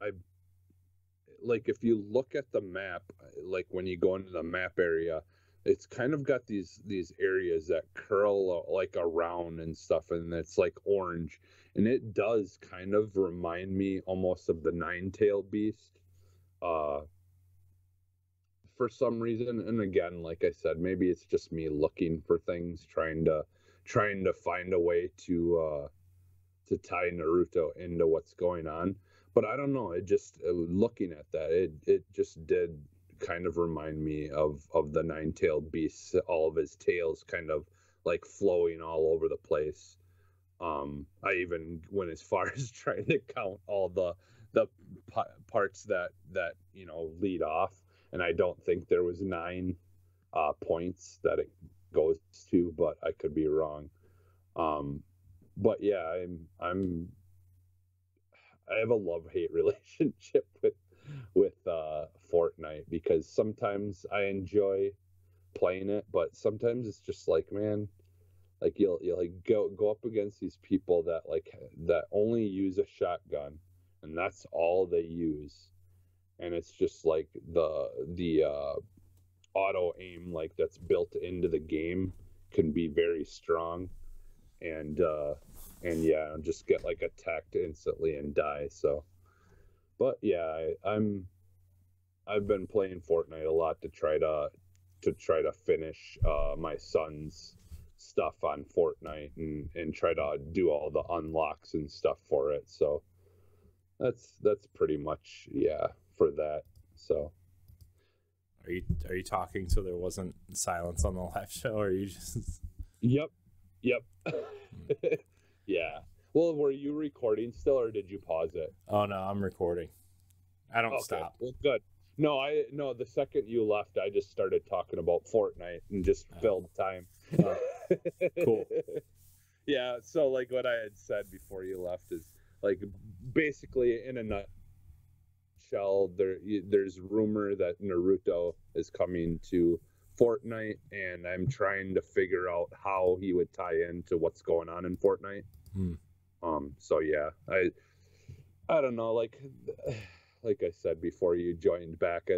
I like, if you look at the map, like when you go into the map area, it's kind of got these areas that curl like around and stuff, and it's like orange, and it does kind of remind me almost of the nine-tailed beast for some reason. And again, like I said, maybe it's just me looking for things, trying to find a way to tie Naruto into what's going on. But I don't know, it just looking at that, it just did kind of remind me of the nine-tailed beast, all of his tails kind of like flowing all over the place. I even went as far as trying to count all the parts that lead off, and I don't think there was 9 points that it goes to, but I could be wrong. But yeah, I have a love-hate relationship with Fortnite, because sometimes I enjoy playing it, but sometimes it's just like, man, like you'll like go up against these people that only use a shotgun, and that's all they use, and it's just like the auto aim like that's built into the game can be very strong, and yeah, just get like attacked instantly and die. So, but yeah, I've been playing Fortnite a lot to try to finish my son's stuff on Fortnite, and try to do all the unlocks and stuff for it. So that's pretty much, yeah, for that. So Are you talking so there wasn't silence on the live show, or are you just? Yep. Yeah. Well, were you recording still, or did you pause it? Oh no, I'm recording. I don't Okay. stop. Well, good. No, the second you left, I just started talking about Fortnite and just filled time. Cool. Yeah, so like what I had said before you left is, like, basically in a nutshell, there's rumor that Naruto is coming to Fortnite, and I'm trying to figure out how he would tie into what's going on in Fortnite. So yeah, I don't know, like I said before you joined back,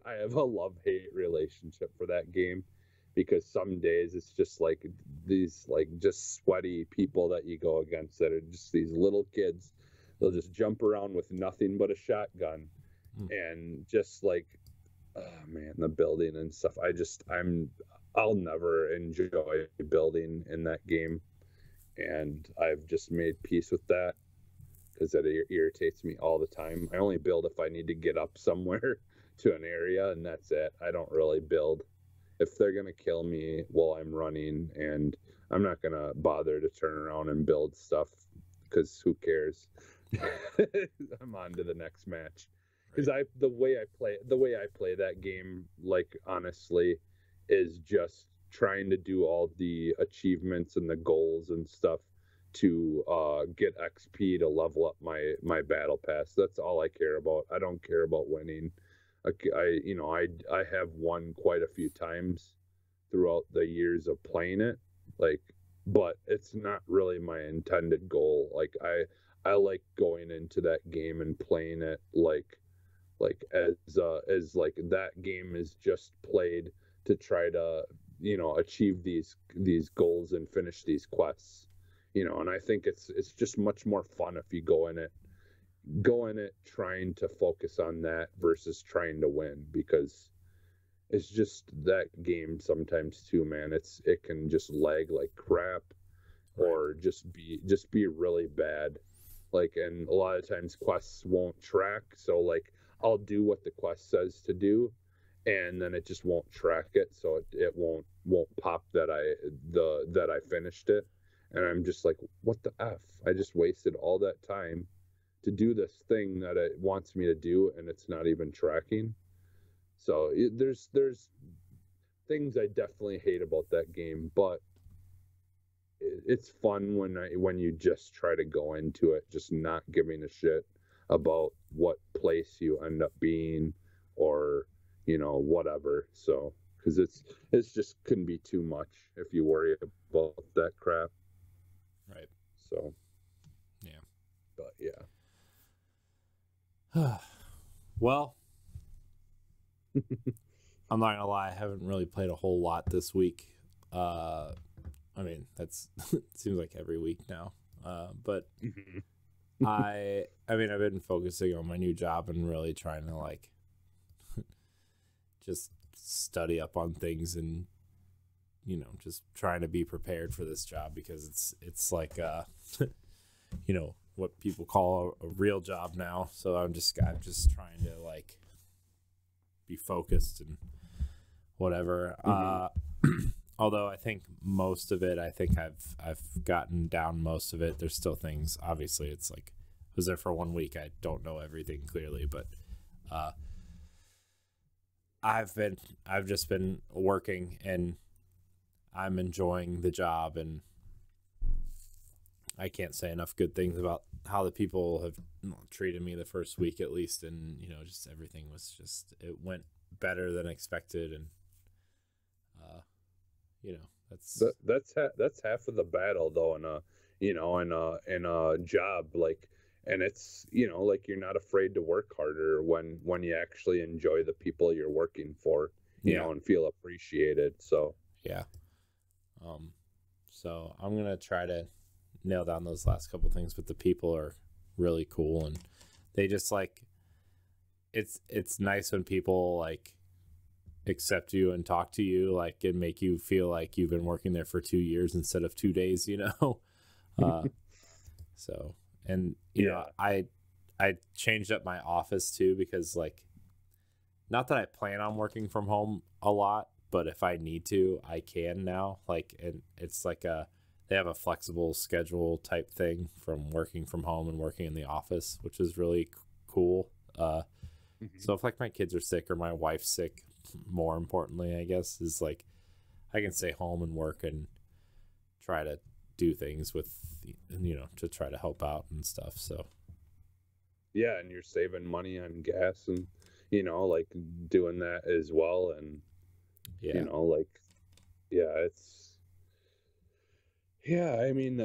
I have a love-hate relationship for that game, because some days it's just like these like just sweaty people that you go against that are just these little kids. They'll just jump around with nothing but a shotgun, and just like, oh man, the building and stuff. I'll never enjoy building in that game, and I've just made peace with that, because it irritates me all the time. I only build if I need to get up somewhere to an area, and that's it. I don't really build if they're going to kill me while I'm running, and I'm not going to bother to turn around and build stuff, because who cares? I'm on to the next match. Because the way I play that game, like, honestly, is just trying to do all the achievements and the goals and stuff to get XP to level up my battle pass. That's all I care about. I don't care about winning. I have won quite a few times throughout the years of playing it, like, but it's not really my intended goal. Like, I like going into that game and playing it like as like that game is just played to try to, achieve these goals and finish these quests, and I think it's just much more fun if you go in it trying to focus on that versus trying to win, because it's just that game sometimes too, man. It can just lag like crap, or just be really bad. Like, and a lot of times quests won't track, so like I'll do what the quest says to do, and then it just won't track it, so it won't pop that I finished it, and I'm just like, what the F? I just wasted all that time to do this thing that it wants me to do, and it's not even tracking. So there's things I definitely hate about that game, but it's fun when you just try to go into it just not giving a shit about what place you end up being, or whatever. So, because it's just can be too much if you worry about that crap. Right. So yeah, but yeah. Well, I'm not gonna lie, I haven't really played a whole lot this week. I mean, that's it seems like every week now. But I mean, I've been focusing on my new job and really trying to like just study up on things, and just trying to be prepared for this job, because it's like what people call a real job now. So I'm just trying to like be focused and whatever. Although I think most of it, I've gotten down most of it. There's still things. Obviously, it's like I was there for 1 week. I don't know everything clearly, but I've just been working, and I'm enjoying the job, and I can't say enough good things about how the people have treated me the first week at least, and just everything was just, it went better than expected, and that's half of the battle though in a job, like, and it's like you're not afraid to work harder when you actually enjoy the people you're working for, and feel appreciated. So yeah. So I'm gonna try to nail down those last couple things, but the people are really cool, and they just like, it's nice when people like accept you and talk to you, like, and make you feel like you've been working there for 2 years instead of 2 days, so, and I changed up my office too, because like, not that I plan on working from home a lot, but if I need to, I can now, like, and it's like they have a flexible schedule type thing from working from home and working in the office, which is really cool. So if like my kids are sick or my wife's sick, more importantly, I guess, is like I can stay home and work and try to do things with, to try to help out and stuff. So yeah, and you're saving money on gas and like doing that as well, and I mean,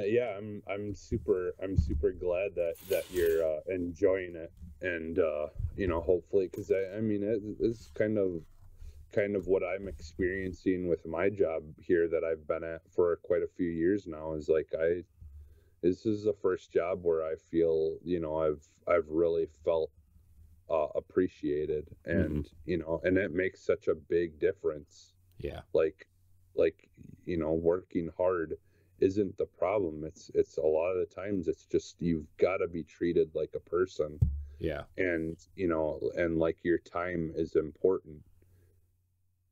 I'm super glad that you're enjoying it, and hopefully, because I mean it's kind of what I'm experiencing with my job here that I've been at for quite a few years now, is like this is the first job where I feel I've really felt appreciated, and and it makes such a big difference. Like working hard isn't the problem. It's a lot of the times it's just you've got to be treated like a person. And and like your time is important,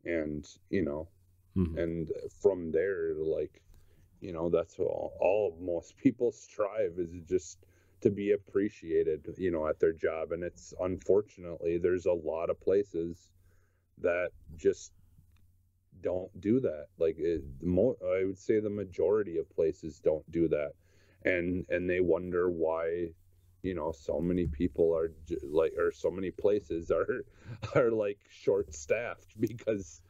and and from there, like that's all most people strive, is just to be appreciated at their job. And it's, unfortunately, there's a lot of places that just don't do that. Like I would say the majority of places don't do that, and they wonder why so many people are or so many places are like short staffed, because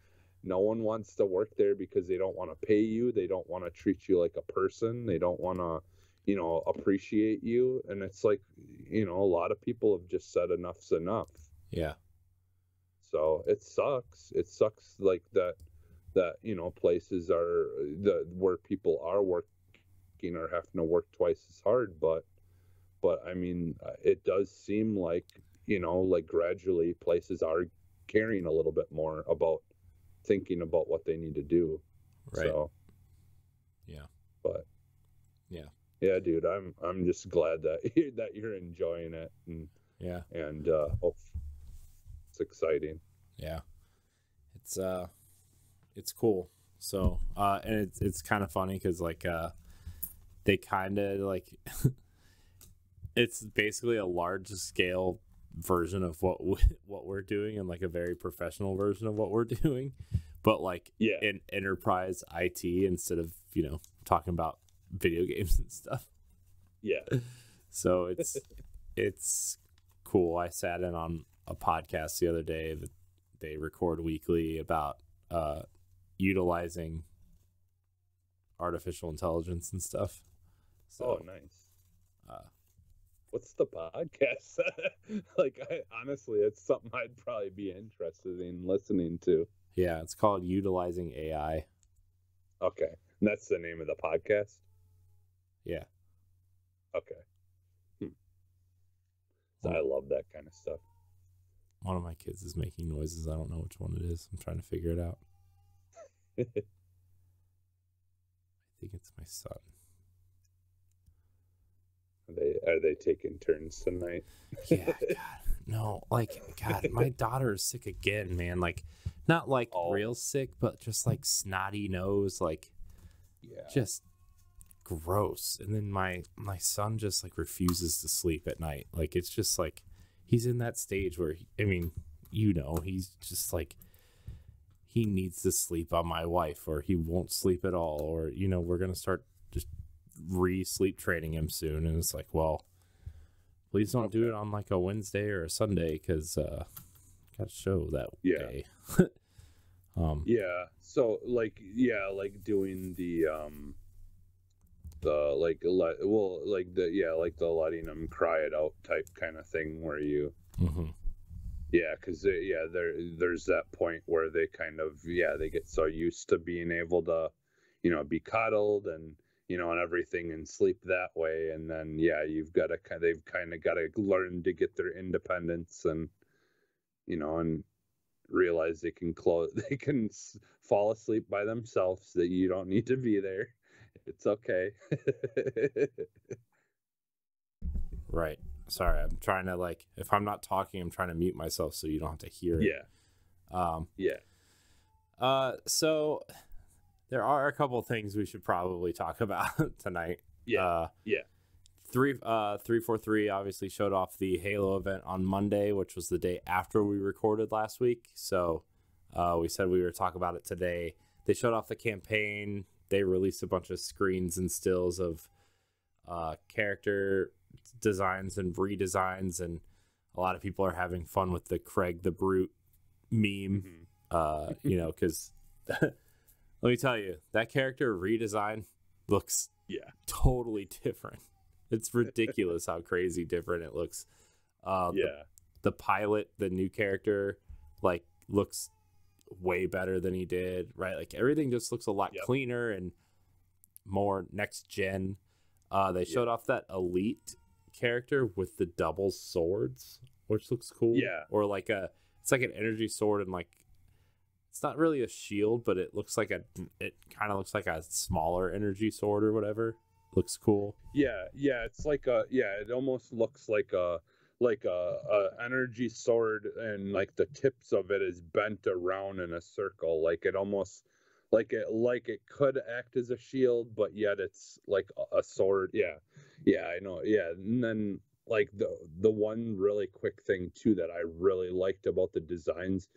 no one wants to work there, because they don't want to pay you, they don't want to treat you like a person, they don't want to appreciate you. And it's like a lot of people have just said enough's enough. So it sucks like that places are where people are working are having to work twice as hard, but I mean, it does seem like like gradually places are caring a little bit more about thinking about what they need to do. So yeah, dude, I'm just glad that you're enjoying it, and it's exciting. It's cool. So and it's kind of funny because like they kind of like it's basically a large scale version of what we're doing, and like a very professional version of what we're doing, but like in enterprise IT instead of talking about video games and stuff. So it's cool. I sat in on a podcast the other day that they record weekly about utilizing artificial intelligence and stuff. So nice. What's the podcast? Like, honestly, it's something I'd probably be interested in listening to. Yeah, it's called Utilizing AI. Okay, and that's the name of the podcast? Yeah. Okay. So I love that kind of stuff. One of my kids is making noises. I don't know which one it is. I'm trying to figure it out. I think it's my son. Are they taking turns tonight? Yeah, God, no. Like, God, my daughter is sick again, man. Like, not like real sick, but just like snotty nose, like, just gross. And then my son just like refuses to sleep at night. Like, it's just like he's in that stage where he's just like he needs to sleep on my wife, or he won't sleep at all, or we're gonna start just re-sleep training him soon. And it's like, well, please don't do it on like a Wednesday or a Sunday, because got to show that day. So like doing the letting them cry it out type kind of thing, where you because there's that point where they kind of they get so used to being able to be coddled and and everything and sleep that way, and then they've kind of got to learn to get their independence and and realize they can fall asleep by themselves, that you don't need to be there. It's okay. Right. Sorry, I'm trying to if I'm not talking, I'm trying to mute myself so you don't have to hear it. So there are a couple of things we should probably talk about tonight. 343 obviously showed off the Halo event on Monday, which was the day after we recorded last week. So we said we were talking about it today. They showed off the campaign. They released a bunch of screens and stills of character designs and redesigns, and a lot of people are having fun with the Craig the Brute meme. Because let me tell you, that character redesign looks totally different. It's ridiculous how crazy different it looks. The pilot, the new character, looks way better than he did, right? Everything just looks a lot cleaner and more next gen. They showed off that elite character with the double swords, which looks cool. Or it's like an energy sword, and it's not really a shield, but it kind of looks like a smaller energy sword or whatever. Looks cool. It's it almost looks like a energy sword, and the tips of it is bent around in a circle, it almost it could act as a shield, but yet it's like a sword. I know. And then the one really quick thing too that I really liked about the designs,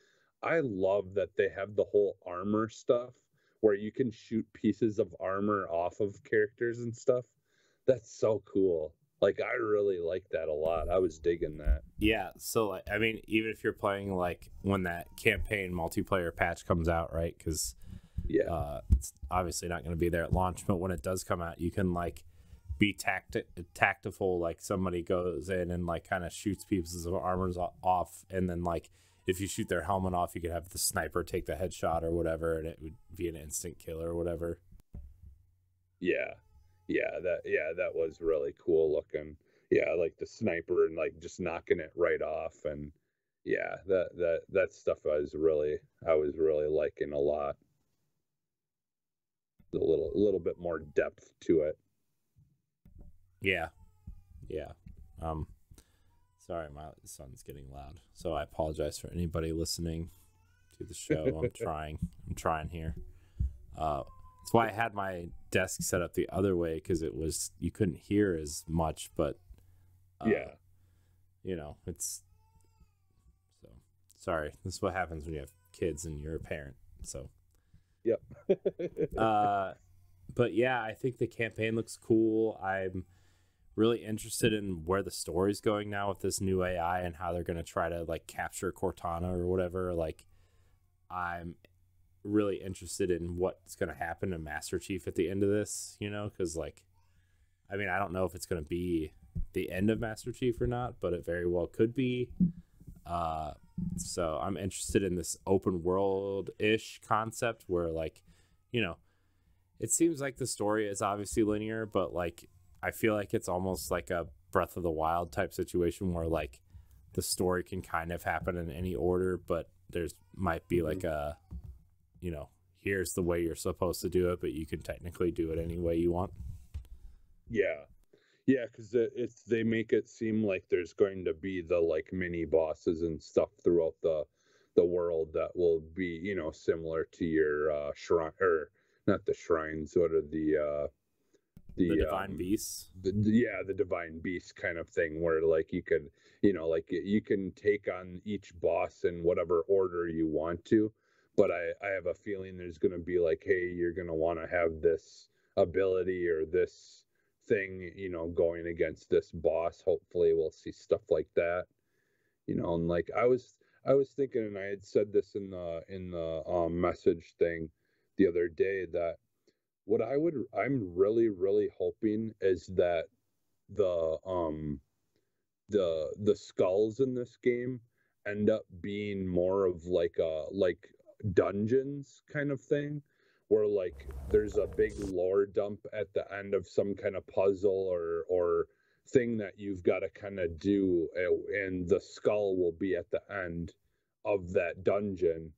I love that they have the whole armor stuff where you can shoot pieces of armor off of characters and stuff. That's so cool. I really like that a lot. I was digging that. Yeah. So, even if you're playing, when that campaign multiplayer patch comes out, right? Because, it's obviously not going to be there at launch, but when it does come out, you can, be tactful. Somebody goes in and, kind of shoots pieces of armor off, and then, if you shoot their helmet off, you could have the sniper take the headshot or whatever, and it would be an instant kill or whatever. That was really cool looking. The sniper and just knocking it right off, and that stuff I was really liking a lot. A little bit more depth to it. Sorry, my son's getting loud, so I apologize for anybody listening to the show. I'm trying here. That's why I had my desk set up the other way, because you couldn't hear as much, but it's so sorry. This is what happens when you have kids and you're a parent. So but I think the campaign looks cool. I'm really interested in where the story's going now with this new AI and how they're going to try to capture Cortana or whatever. I'm really interested in what's going to happen to Master Chief at the end of this, because I don't know if it's going to be the end of Master Chief or not, but it very well could be. So I'm interested in this open world-ish concept where it seems like the story is obviously linear, but I feel like it's almost like a Breath of the Wild type situation where the story can kind of happen in any order, but there's might be a here's the way you're supposed to do it, but you can technically do it any way you want. Because they make it seem like there's going to be the mini bosses and stuff throughout the world that will be similar to your shrine, or not the shrines, what are the divine beasts. The divine beast kind of thing, where you could you can take on each boss in whatever order you want to, but I have a feeling there's going to be hey, you're going to want to have this ability or this thing, you know, going against this boss. Hopefully we'll see stuff like that, you know. And like I was thinking, and I had said this in the message thing the other day, that I'm really hoping is that the the skulls in this game end up being more of like a dungeons kind of thing, where like there's a big lore dump at the end of some kind of puzzle or thing that you've got to kind of do, and the skull will be at the end of that dungeon.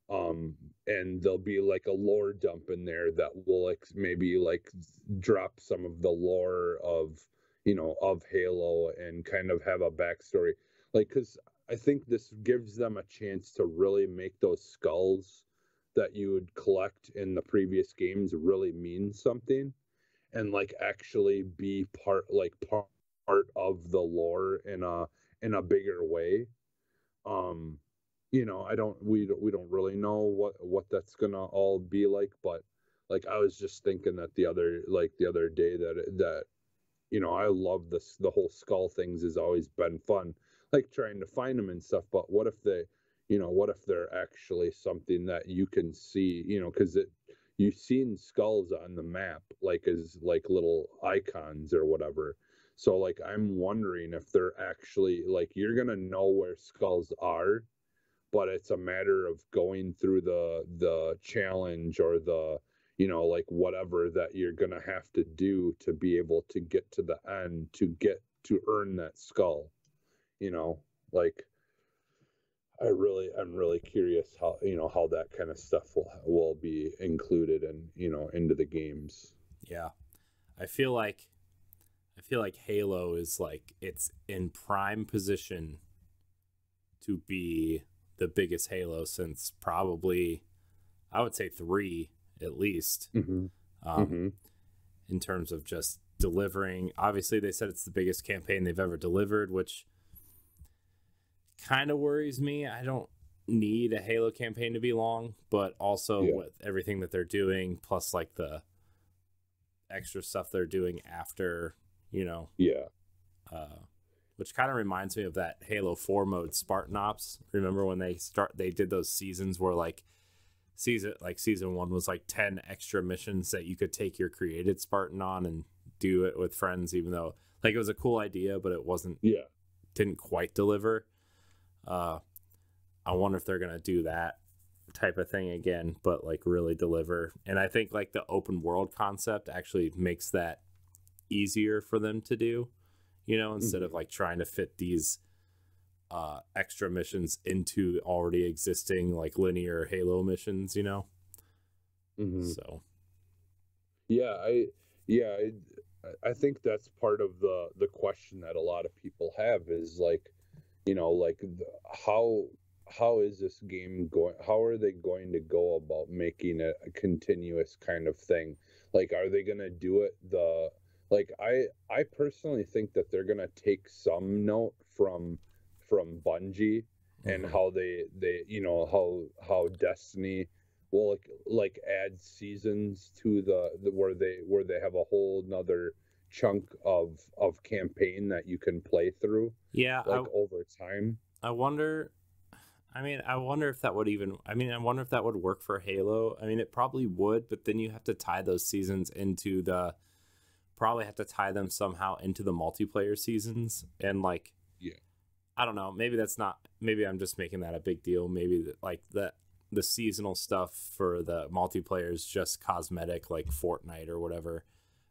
And there'll be like a lore dump in there that will like maybe like drop some of the lore of, you know, of Halo, and kind of have a backstory, like, because I think this gives them a chance to really make those skulls that you would collect in the previous games really mean something, and like actually be part of the lore in a bigger way. You know, we don't really know what that's gonna all be like, but like I was just thinking that the other day that you know, I love the whole skull things has always been fun, like trying to find them and stuff. But what if they, you know, what if they're actually something that you can see, you know, because you've seen skulls on the map like as like little icons or whatever. So like I'm wondering if they're actually like, you're gonna know where skulls are, but it's a matter of going through the challenge or the, you know, like whatever that you're gonna have to do to be able to get to the end to get to earn that skull, you know. Like I'm really curious how, you know, how that kind of stuff will be included and, you know, into the games. Yeah, I feel like Halo is like, it's in prime position to be the biggest Halo since probably, I would say 3 at least. In terms of just delivering. Obviously they said it's the biggest campaign they've ever delivered, which kind of worries me. I don't need a Halo campaign to be long, but also with everything that they're doing, plus like the extra stuff they're doing after, you know. Which kind of reminds me of that Halo 4 mode, Spartan Ops. Remember when they did those seasons where like season 1 was like 10 extra missions that you could take your created Spartan on and do it with friends, even though like it was a cool idea, but it didn't quite deliver. I wonder if they're gonna do that type of thing again, but like really deliver. And I think like the open world concept actually makes that easier for them to do, you know, instead of like trying to fit these extra missions into already existing like linear Halo missions, you know. So I think that's part of the question that a lot of people have is like, you know, like how is this game going, how are they going to go about making it a continuous kind of thing? Like, are they going to do it like I personally think that they're going to take some note from Bungie and how they you know, how Destiny will like add seasons to the where they have a whole nother chunk of campaign that you can play through over time. I wonder if that would even, I wonder if that would work for Halo. I mean, it probably would, but then you have to tie those seasons into probably have to tie them somehow into the multiplayer seasons. And like, I don't know, maybe I'm just making that a big deal. Maybe like the seasonal stuff for the multiplayer is just cosmetic, like Fortnite or whatever.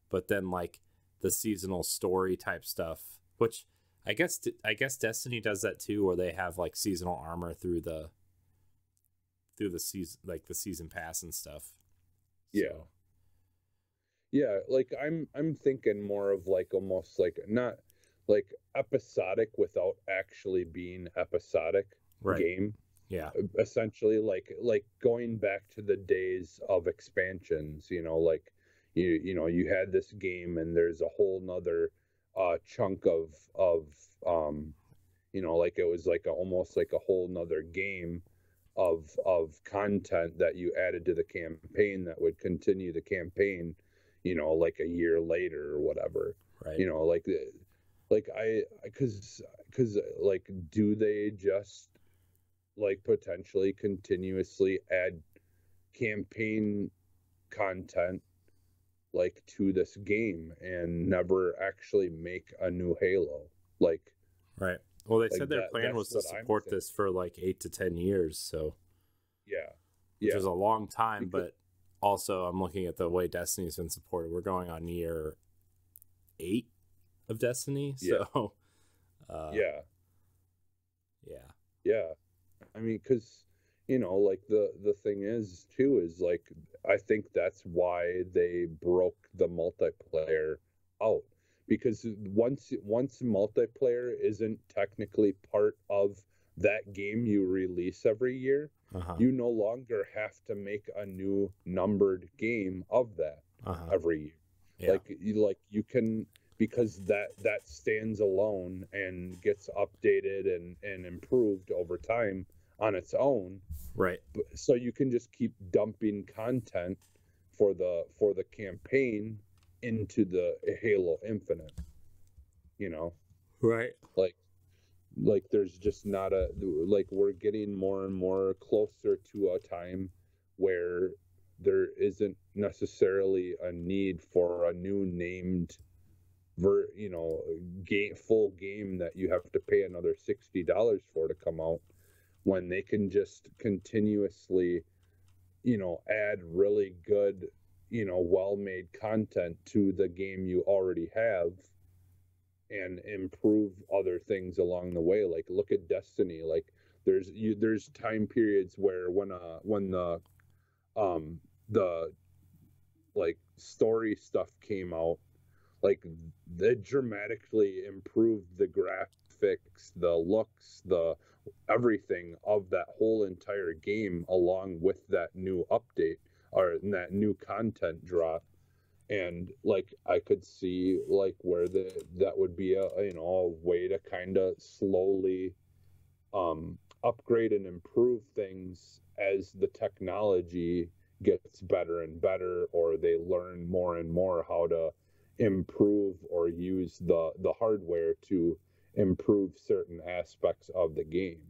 But then like the seasonal story type stuff, which I guess Destiny does that too, where they have like seasonal armor through the season, like the season pass and stuff. So. Yeah, like I'm thinking more of like almost like not like episodic without actually being episodic game. Yeah. Essentially like going back to the days of expansions, you know, like you know, you had this game and there's a whole nother chunk of you know, like it was like almost like a whole nother game of content that you added to the campaign that would continue the campaign, like a year later or whatever. Right. Because like, do they just like potentially continuously add campaign content like to this game and never actually make a new Halo? Like, right. Well, they like said their plan was to support this for like 8 to 10 years. So yeah, which is a long time, but also I'm looking at the way Destiny's been supported. We're going on year 8 of Destiny. So yeah. I mean, because like the thing is too is like, I think that's why they broke the multiplayer out, because once multiplayer isn't technically part of that game you release every year, you no longer have to make a new numbered game of that every year. Like you can, because that stands alone and gets updated and improved over time on its own. Right. So you can just keep dumping content for the campaign into the Halo Infinite. Right. Like there's just not a, like, we're getting more and more closer to a time where there isn't necessarily a need for a new named full game that you have to pay another $60 for to come out, when they can just continuously add really good well-made content to the game you already have and improve other things along the way. Like, look at Destiny. Like, there's time periods where when the like story stuff came out, like, they dramatically improved the graphics, the looks, the everything of that whole entire game, along with that new update or that new content drop. And like, I could see like where that would be a way to kind of slowly upgrade and improve things as the technology gets better and better, or they learn more and more how to improve or use the hardware to improve certain aspects of the game,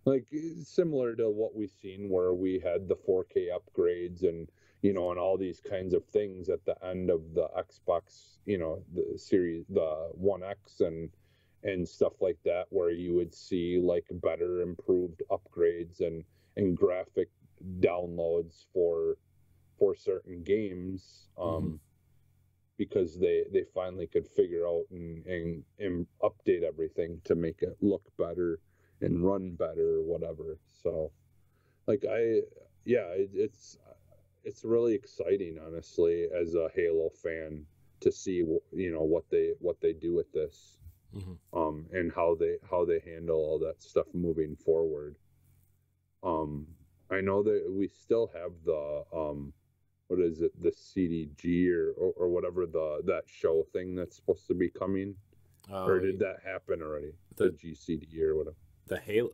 like similar to what we've seen where we had the 4K upgrades and and all these kinds of things at the end of the Xbox, the series, the One X and stuff like that, where you would see like better improved upgrades and graphic downloads for certain games, because they finally could figure out and update everything to make it look better and run better or whatever. So like, it's really exciting, honestly, as a Halo fan, to see what they do with this, and how they handle all that stuff moving forward. I know that we still have the what is it, the CDG or whatever, that show thing that's supposed to be coming, or did that happen already? The GCD or whatever. The Halo,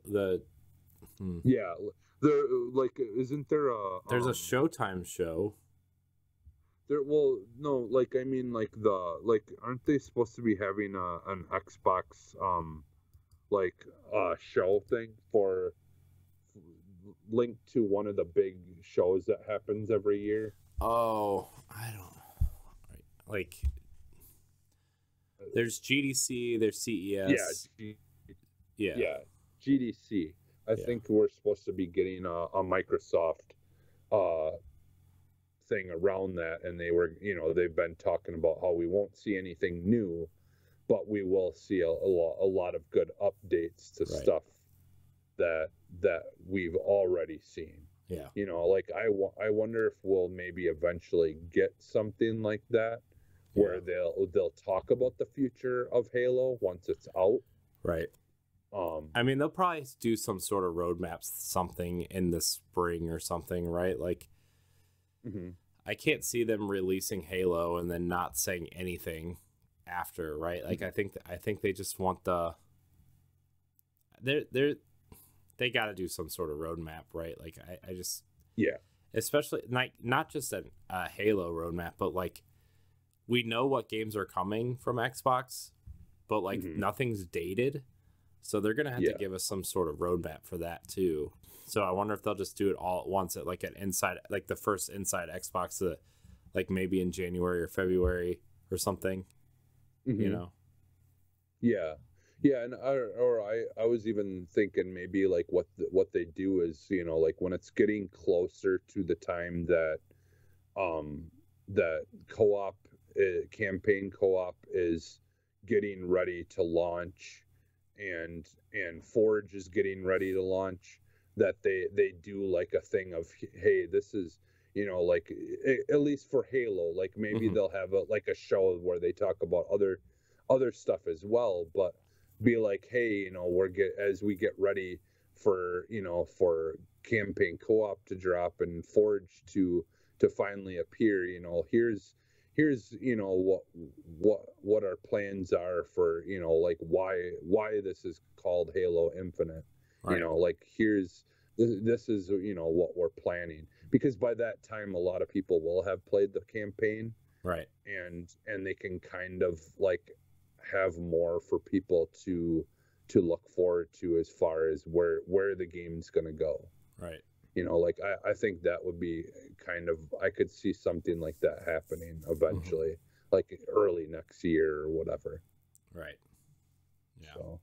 yeah. There, like, isn't there a... There's a Showtime show. Well, no, like, I mean, like, aren't they supposed to be having an Xbox, show thing linked to one of the big shows that happens every year? Oh, I don't... Like, there's GDC, there's CES. Yeah, GDC. I think we're supposed to be getting a Microsoft thing around that, and they've been talking about how we won't see anything new, but we will see a lot of good updates to stuff that we've already seen. Yeah. Like, I wonder if we'll maybe eventually get something like that, where they'll talk about the future of Halo once it's out. Right. I mean, they'll probably do some sort of roadmap, something in the spring or something, right? Like, I can't see them releasing Halo and then not saying anything after, right? Like, I think they just want they got to do some sort of roadmap, right? Like, I just especially not just a Halo roadmap, but like we know what games are coming from Xbox, but like nothing's dated. So they're going to have to give us some sort of roadmap for that too. So I wonder if they'll just do it all at once at like an inside, like the first inside Xbox, like maybe in January or February or something, you know? Yeah. Yeah. And I was even thinking maybe like what they do is, you know, like when it's getting closer to the time that, that co-op, campaign co-op is getting ready to launch, and Forge is getting ready to launch, that they do like a thing of, hey, this is, you know, like at least for Halo, like maybe they'll have a show where they talk about other stuff as well, but be like, hey, you know, as we get ready for, you know, for campaign co-op to drop and Forge to finally appear, you know, here's you know what our plans are for, you know, like why this is called Halo Infinite, right. You know, like this is, you know, what we're planning, because by that time a lot of people will have played the campaign, right, and they can kind of like have more for people to look forward to as far as where the game's going to go, right. You know, like I think that would be kind of, I could see something like that happening eventually, like early next year or whatever. Right. Yeah. So.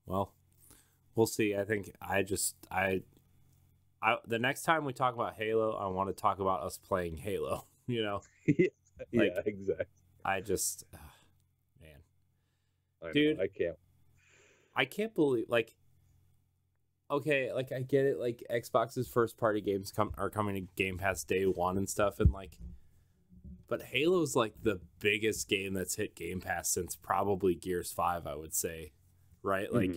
Well, we'll see. I think the next time we talk about Halo, I want to talk about us playing Halo, you know? Yeah, like, yeah, exactly. I just, man. Dude, I can't believe, like, okay, like I get it, like Xbox's first party games are coming to Game Pass day one and stuff, and like, but Halo's like the biggest game that's hit Game Pass since probably Gears 5, I would say, right? Like,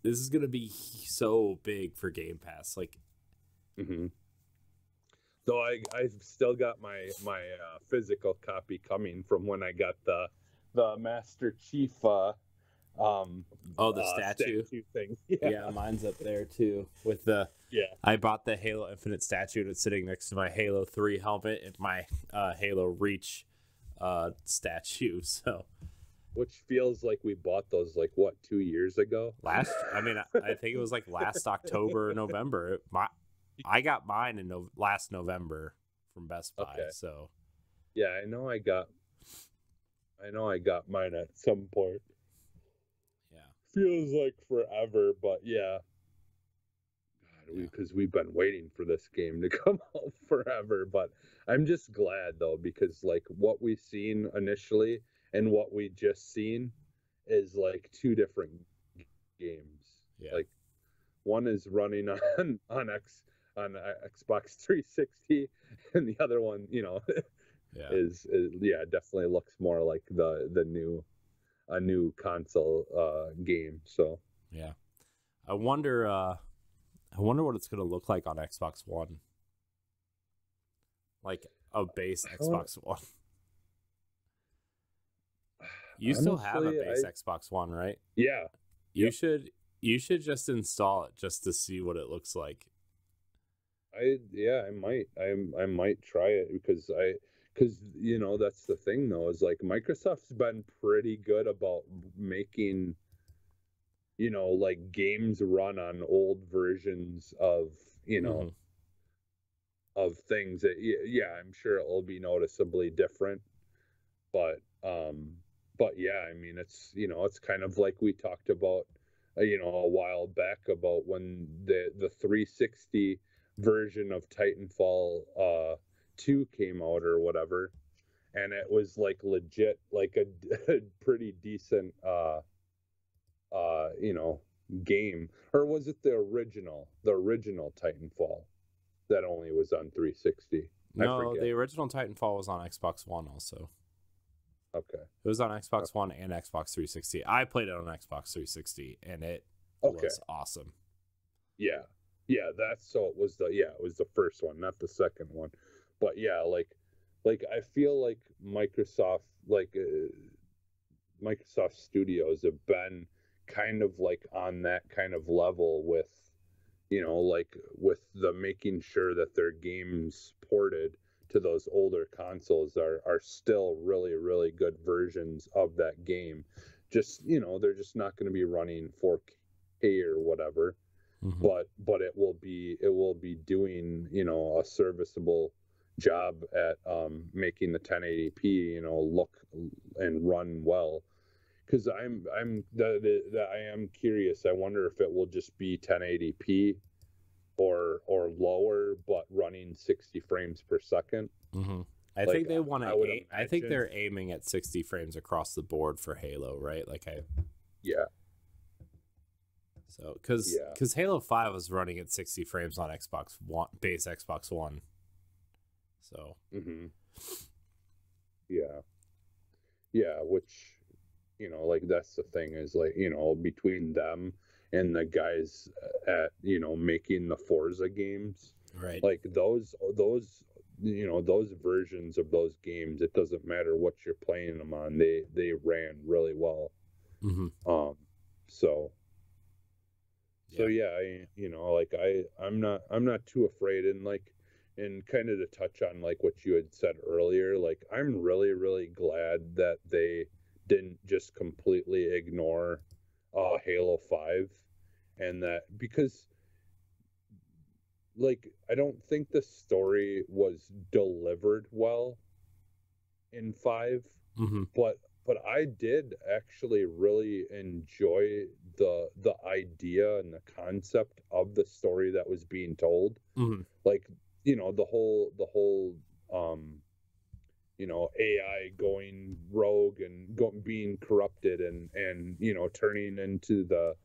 this is gonna be so big for Game Pass, like. So I've still got my physical copy coming from when I got the Master Chief. The statue thing. Yeah, mine's up there too with I bought the Halo Infinite statue that's sitting next to my Halo 3 helmet and my Halo Reach statue, so which feels like we bought those like what, 2 years ago. I think it was like last October or November. I got mine in last November from Best Buy. Okay. So yeah, I know I got mine at some point. Feels like forever, but yeah. God, because we've been waiting for this game to come out forever. But I'm just glad though, because like what we've seen initially and what we just seen is like two different games. Yeah. Like one is running on Xbox 360, and the other one, you know, is definitely looks more like the new. A new console game. So yeah, I wonder what it's gonna look like on Xbox One, like a base Xbox One. You honestly, still have a base Xbox One, right? Yeah. You should just install it just to see what it looks like. I might try it because you know, that's the thing though, is like Microsoft's been pretty good about making, you know, like games run on old versions of, you know, of things that, yeah, I'm sure it'll be noticeably different, but yeah, I mean, it's, you know, it's kind of like we talked about, you know, a while back about when the 360 version of Titanfall 2 came out or whatever, and it was like legit like a pretty decent you know, game. Or was it the original Titanfall that only was on 360? No, the original Titanfall was on Xbox One also. Okay. It was on Xbox One and Xbox 360. I played it on Xbox 360 and it was awesome. Yeah, that's, so it was the first one, not the second one. But yeah, like I feel like Microsoft Studios have been kind of like on that kind of level with, like with the making sure that their games ported to those older consoles are still really, really good versions of that game. Just, they're just not going to be running 4K or whatever, but it will be doing, a serviceable job at making the 1080p, look and run well. Because I am curious. I wonder if it will just be 1080p or lower, but running 60 frames per second. I think they want to. I think they're aiming at 60 frames across the board for Halo, right? Yeah. So, because Halo 5 was running at 60 frames on Xbox One, base Xbox One. So. Yeah, which, that's the thing is between them and the guys at, making the Forza games, right? Like those versions of those games, it doesn't matter what you're playing them on, they ran really well. So I'm not too afraid, and kind of to touch on what you had said earlier, I'm really, really glad that they didn't just completely ignore Halo 5, and that because I don't think the story was delivered well in 5, but I did actually really enjoy the idea and the concept of the story that was being told. The whole AI going rogue and being corrupted and turning into the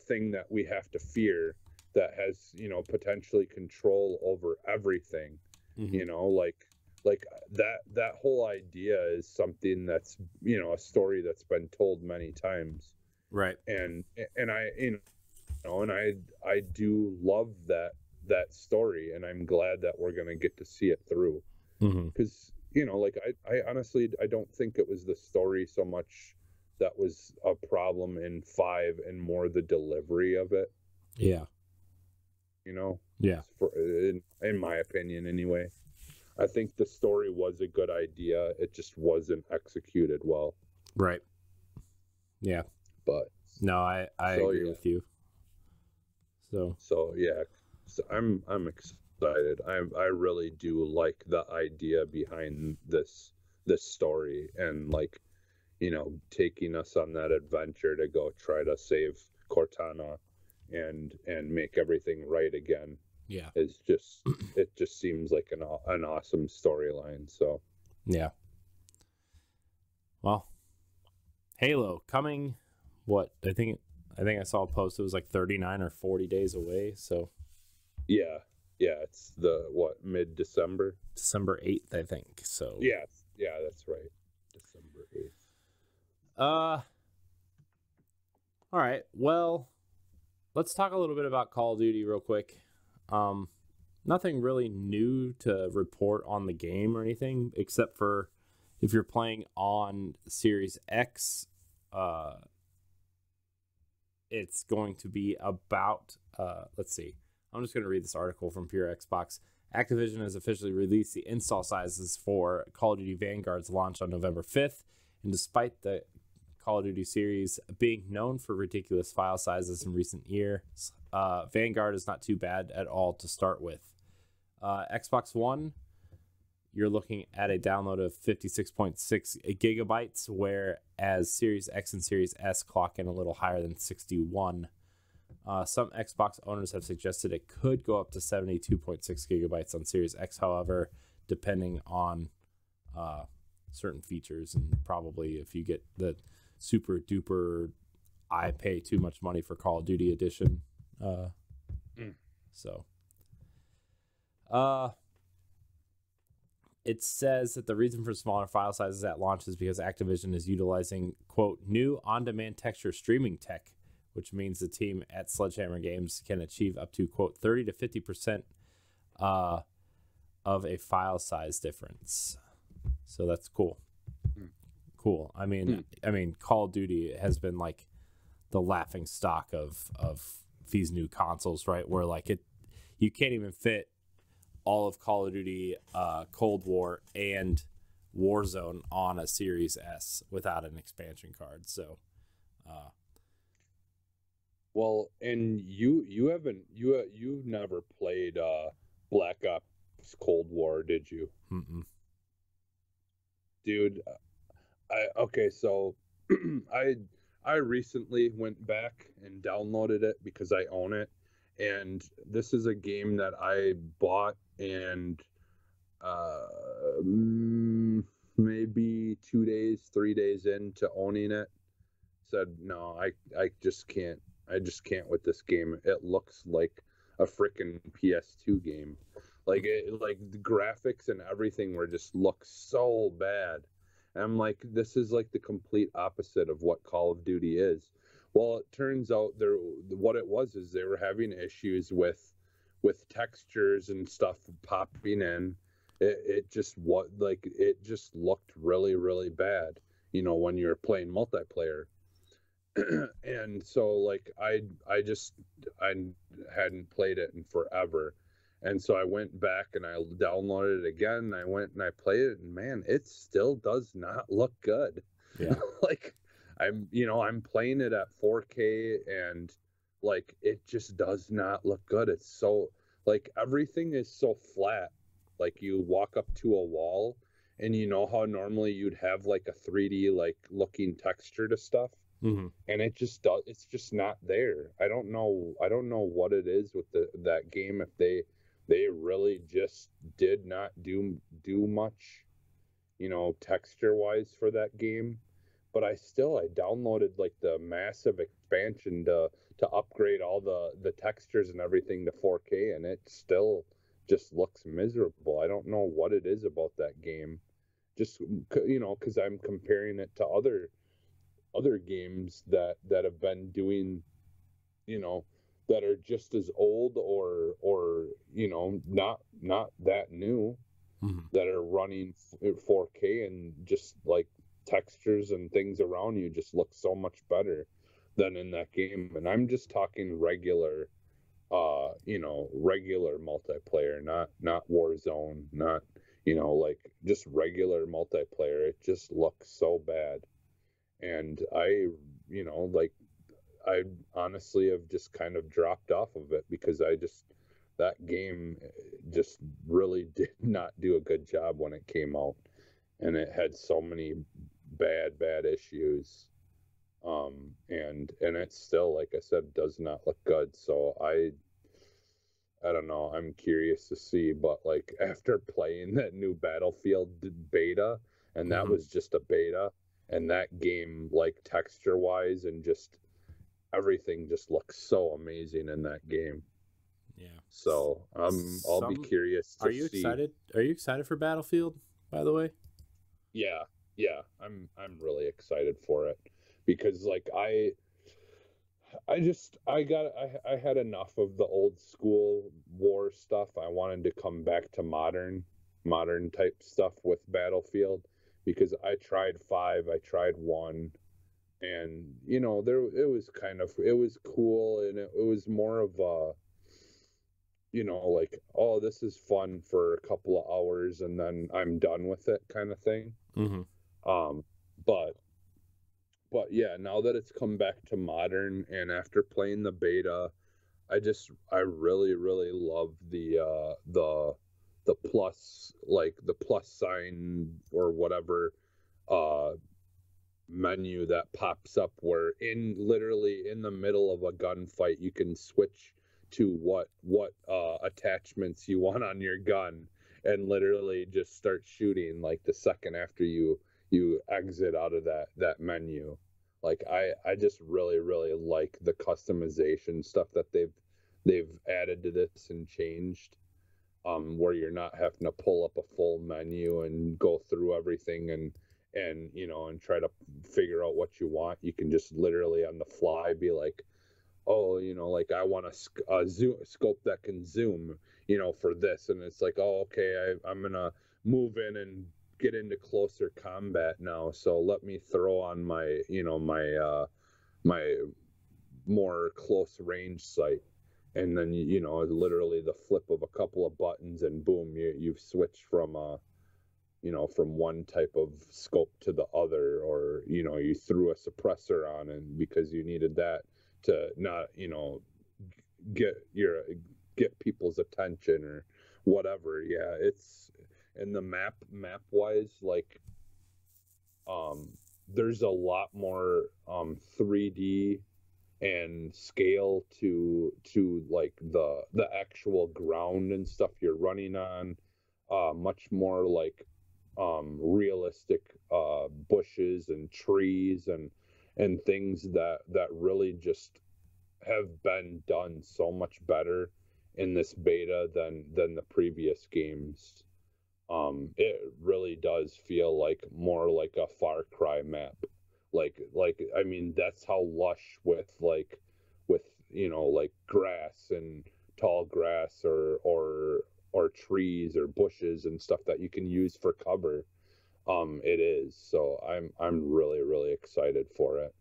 thing that we have to fear, that has potentially control over everything. That whole idea is something that's a story that's been told many times, right? And I do love that story, and I'm glad that we're going to get to see it through, because I honestly, I don't think it was the story so much that was a problem in 5, and more the delivery of it. Yeah. In my opinion anyway. I think the story was a good idea, it just wasn't executed well. Right. Yeah. But no, I agree with you. So yeah, so I'm excited. I really do like the idea behind this story, and taking us on that adventure to go try to save Cortana and make everything right again. Yeah, it just seems like an awesome storyline. So yeah. Well, Halo coming. What I think I saw a post. It was 39 or 40 days away. So yeah, it's mid-December, December 8th, I think. So yeah, that's right, December 8th. All right. Well, let's talk a little bit about Call of Duty real quick. Nothing really new to report on the game or anything, except for if you're playing on Series X, it's going to be about, let's see. I'm just going to read this article from Pure Xbox. Activision has officially released the install sizes for Call of Duty Vanguard's launch on November 5th. And despite the Call of Duty series being known for ridiculous file sizes in recent years, Vanguard is not too bad at all to start with. Xbox One, you're looking at a download of 56.6 gigabytes, whereas Series X and Series S clock in a little higher than 61. Some Xbox owners have suggested it could go up to 72.6 gigabytes on Series X, however, depending on certain features, and probably if you get the super duper I pay too much money for Call of Duty edition. It says that the reason for smaller file sizes at launch is because Activision is utilizing, quote, new on-demand texture streaming tech, which means the team at Sledgehammer Games can achieve up to, quote, 30 to 50% of a file size difference. So that's cool. Cool. I mean, Call of Duty has been the laughing stock of these new consoles, right? Where like you can't even fit all of Call of Duty, Cold War, and Warzone on a Series S without an expansion card. So, well, and you've never played Black Ops Cold War, did you? mm-mm. Dude, so I recently went back and downloaded it because I own it, and this is a game that I bought and maybe 2 days, 3 days into owning it, said no, I just can't with this game. It looks like a freaking PS2 game. Like the graphics and everything were just look so bad. And I'm like, this is like the complete opposite of what Call of Duty is. Well, it turns out what it was is they were having issues with textures and stuff popping in. It just looked really, really bad, when you're playing multiplayer. And so like I hadn't played it in forever. And so I went back and I downloaded it again, and I went and I played it, and man, it still does not look good. Yeah. Like I'm playing it at 4K, and like it just does not look good. It's so like everything is so flat. Like you walk up to a wall, and you know how normally you'd have like a 3D like looking texture to stuff. Mm-hmm. And it's just not there. I don't know what it is with that game, if they really just did not do much, texture wise for that game. But I downloaded like the massive expansion to upgrade all the textures and everything to 4K, and it still just looks miserable. I don't know what it is about that game. Just because I'm comparing it to other games that have been doing, that are just as old or not that new, Mm-hmm. that are running 4K, and just like textures and things around you just look so much better than in that game. And I'm just talking regular regular multiplayer, not Warzone, not like just regular multiplayer. It just looks so bad. And I honestly have just kind of dropped off of it because that game just really did not do a good job when it came out, and it had so many bad issues. And it's still, like I said, does not look good. So I don't know. I'm curious to see, but like after playing that new Battlefield beta, and that Mm-hmm. was just a beta, and that game, like texture wise and just everything, just looks so amazing in that game. Yeah. So I'll be curious to see. Are you excited? Are you excited for Battlefield, by the way? Yeah. I'm really excited for it because like I had enough of the old school war stuff. I wanted to come back to modern type stuff with Battlefield, because I tried 5, I tried 1, and it was cool, and it was more of a like, oh, this is fun for a couple of hours and then I'm done with it kind of thing. Mm-hmm. But yeah, now that it's come back to modern, and after playing the beta, I really, really love the plus, like the plus sign or whatever menu that pops up, where literally in the middle of a gunfight you can switch to what attachments you want on your gun, and literally just start shooting like the second after you exit out of that menu. Like I just really, really like the customization stuff that they've added to this and changed, where you're not having to pull up a full menu and go through everything and and try to figure out what you want. You can just literally on the fly be like, oh, like I want a scope that can zoom, for this, and it's like, oh, okay, I'm gonna move in and get into closer combat now, so let me throw on my my more close range sight. And then, you know, literally the flip of a couple of buttons and boom, you've switched from you know, from one type of scope to the other, or, you know, you threw a suppressor on and because you needed that to not, you know, get people's attention or whatever. Yeah, it's, and the map wise, like, there's a lot more 3D and scale to like the actual ground and stuff you're running on. Much more like realistic bushes and trees and things that really just have been done so much better in this beta than the previous games. It really does feel like more like a Far Cry map. Like I mean, that's how lush with you know, like grass and tall grass or trees or bushes and stuff that you can use for cover. It is. So I'm really excited for it.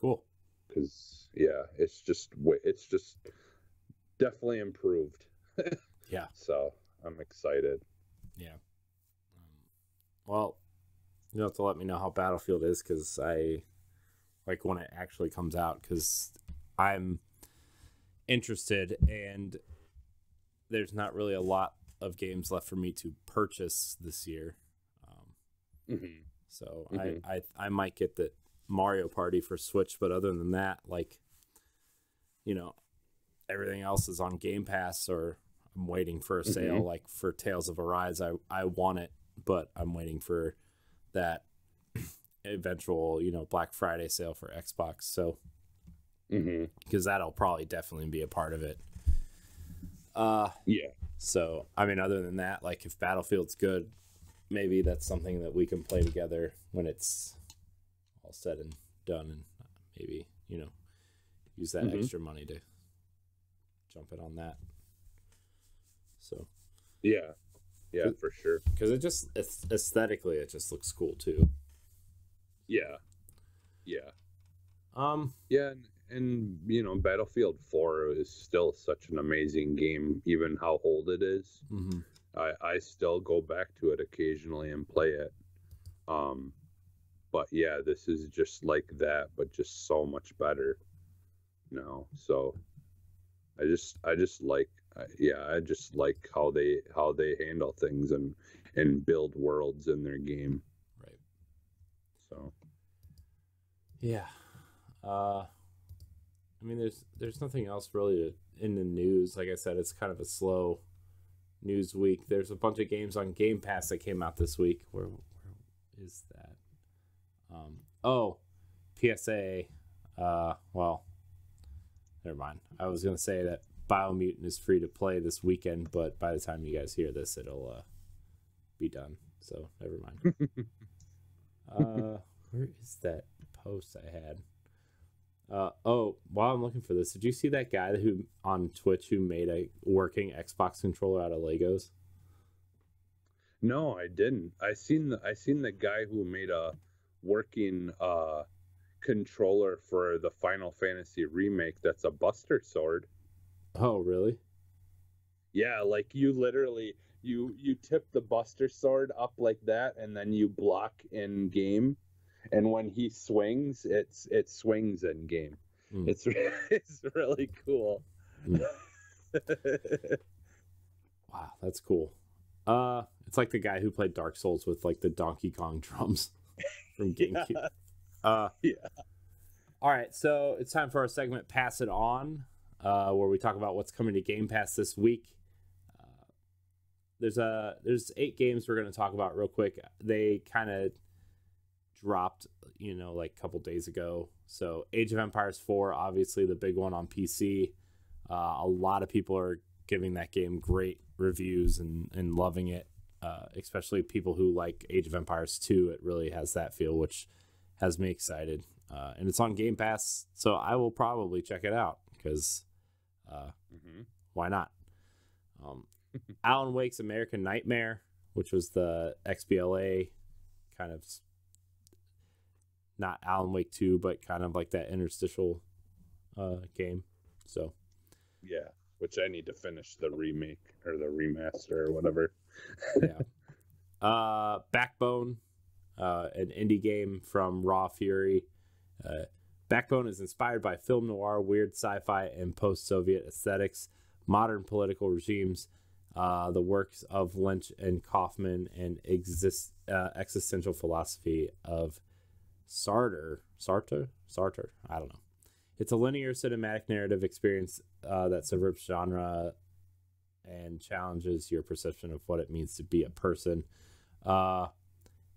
Cool. Because yeah, it's just definitely improved. Yeah. So I'm excited. Yeah. Well, you have to let me know how Battlefield is, because I like when it actually comes out, because I'm interested, and there's not really a lot of games left for me to purchase this year. So I might get the Mario Party for Switch, but other than that, like, you know, everything else is on Game Pass, or I'm waiting for a sale. Like for Tales of Arise, I want it, but I'm waiting for that eventual, you know, Black Friday sale for Xbox. So because that'll probably definitely be a part of it. Yeah. So I mean, other than that, like if Battlefield's good, maybe that's something that we can play together when it's all said and done, and maybe, you know, use that extra money to jump in on that. So yeah, for sure. Because it just aesthetically, it just looks cool too. Yeah. Yeah, and you know, Battlefield 4 is still such an amazing game, even how old it is. I still go back to it occasionally and play it. But yeah, this is just like that, but just so much better. You know, so I just like I just like how they handle things and build worlds in their game. Right. So yeah. I mean, there's nothing else really in the news. Like I said, it's kind of a slow news week. There's a bunch of games on Game Pass that came out this week. Where is that? PSA. Well, never mind. I was gonna say that Biomutant is free to play this weekend, but by the time you guys hear this, it'll be done. So never mind. Where is that post I had? While I'm looking for this, did you see that guy who on Twitch who made a working Xbox controller out of Legos? No, I didn't. I seen the guy who made a working controller for the Final Fantasy remake that's a Buster Sword. Oh, really? Yeah, like you literally you tip the Buster Sword up like that, and then you block in game, and when he swings, it swings in game. It's really cool. Wow, that's cool. It's like the guy who played Dark Souls with like the Donkey Kong drums from GameCube. Yeah. All right, so it's time for our segment Pass It On, where we talk about what's coming to Game Pass this week. There's 8 games we're going to talk about real quick. They kind of dropped, you know, like a couple days ago. So Age of Empires 4, obviously the big one on PC. A lot of people are giving that game great reviews and loving it, especially people who like Age of Empires 2. It really has that feel, which has me excited. And it's on Game Pass, so I will probably check it out because why not? Alan Wake's American Nightmare, which was the XBLA kind of, not Alan Wake 2, but kind of like that interstitial game. So yeah, which I need to finish the remake or the remaster or whatever. yeah. Backbone, an indie game from Raw Fury. Backbone is inspired by film noir, weird sci-fi, and post-Soviet aesthetics, modern political regimes, the works of Lynch and Kaufman, and existential philosophy of Sartre. I don't know. It's a linear cinematic narrative experience that subverts genre and challenges your perception of what it means to be a person.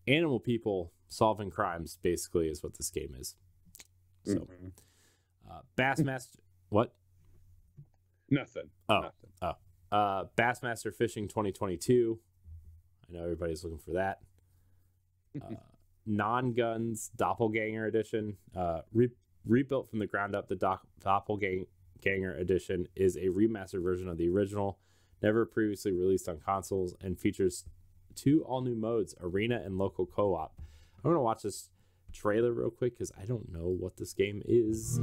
Animal people solving crimes, basically, is what this game is. So, Bassmaster, what? Nothing. Bassmaster Fishing 2022. I know everybody's looking for that. Non-Guns Doppelganger Edition. Rebuilt from the ground up, the Doppelganger Edition is a remastered version of the original, never previously released on consoles, and features 2 all-new modes, Arena and Local Co-op. I'm going to watch this trailer real quick because I don't know what this game is.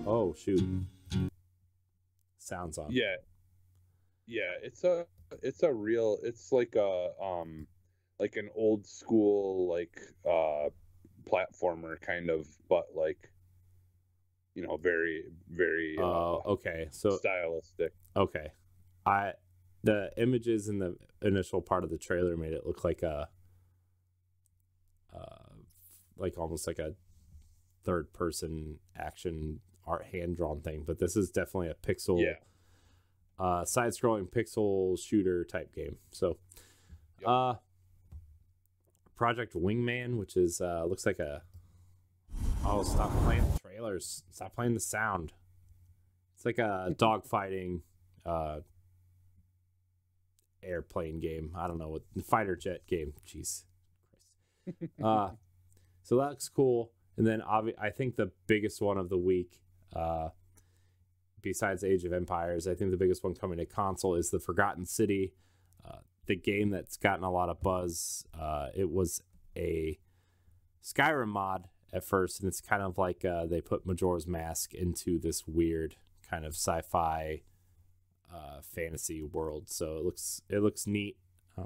Oh, shoot. Sounds on. Yeah, it's like an old school like platformer kind of, but like, you know, very very okay, so stylistic. Okay, the images in the initial part of the trailer made it look like a like almost like a third person action art hand drawn thing, but this is definitely a pixel side scrolling pixel shooter type game. So Project Wingman, which is looks like a stop playing the trailers, stop playing the sound. It's like a dogfighting airplane game. I don't know what fighter jet game. Jeez Christ. So that looks cool. And then I think the biggest one of the week, besides Age of Empires, I think the biggest one coming to console is The Forgotten City, the game that's gotten a lot of buzz. It was a Skyrim mod at first, and it's kind of like they put Majora's Mask into this weird kind of sci-fi fantasy world. So it looks neat.